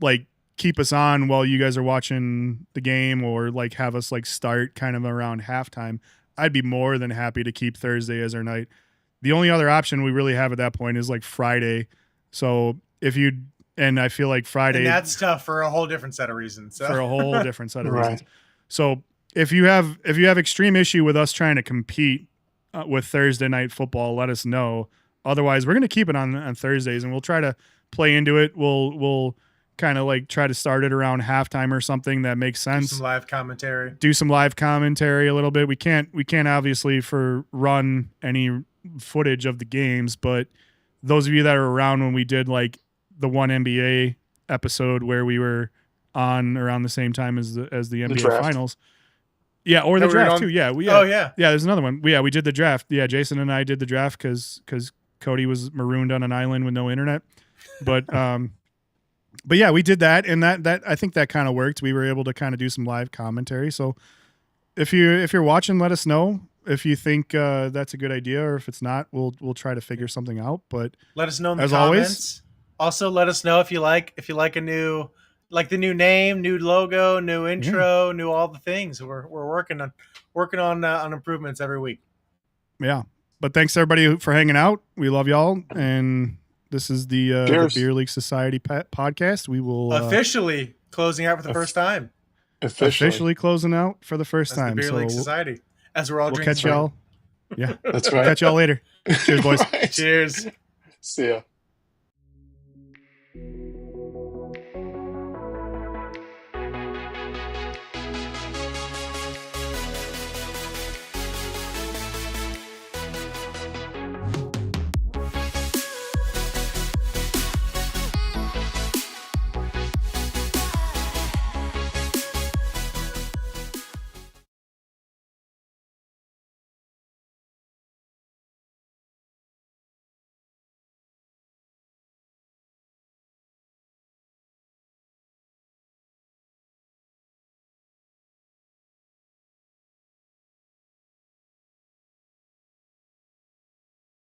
like keep us on while you guys are watching the game, or like have us like start kind of around halftime, I'd be more than happy to keep Thursday as our night. The only other option we really have at that point is like Friday. So and I feel like Friday, And that's tough for a whole different set of reasons. So. for a whole different set of Right. reasons. So if you have extreme issue with us trying to compete with Thursday night football, let us know. Otherwise, we're going to keep it on Thursdays, and we'll try to play into it. We'll kind of like try to start it around halftime or something that makes sense. Some live commentary. Do some live commentary a little bit. We can't obviously run any footage of the games, but those of you that are around when we did like the one NBA episode where we were on around the same time as the NBA draft. finals. Yeah, or the That we were draft on- too. Yeah, Oh, yeah. yeah, there's another one. We did the draft. Yeah, Jason and I did the draft because Cody was marooned on an island with no internet. But yeah, we did that, and that I think that kind of worked. We were able to kind of do some live commentary. So if you're watching, let us know if you think that's a good idea, or if it's not, we'll try to figure something out. But Let us know in the As comments. Also, let us know if you like a new, like the new name, new logo, new intro, new all the things. We're working on improvements every week. yeah, but thanks everybody for hanging out. We love y'all, and this is the Cheers. Beer League Society podcast. We will Officially closing out for the first time officially closing out for the first as the time. Beer So League we'll Society, as we're all drinking. catch y'all. Yeah, That's right. catch y'all later. Cheers, boys. Right. Cheers. See ya.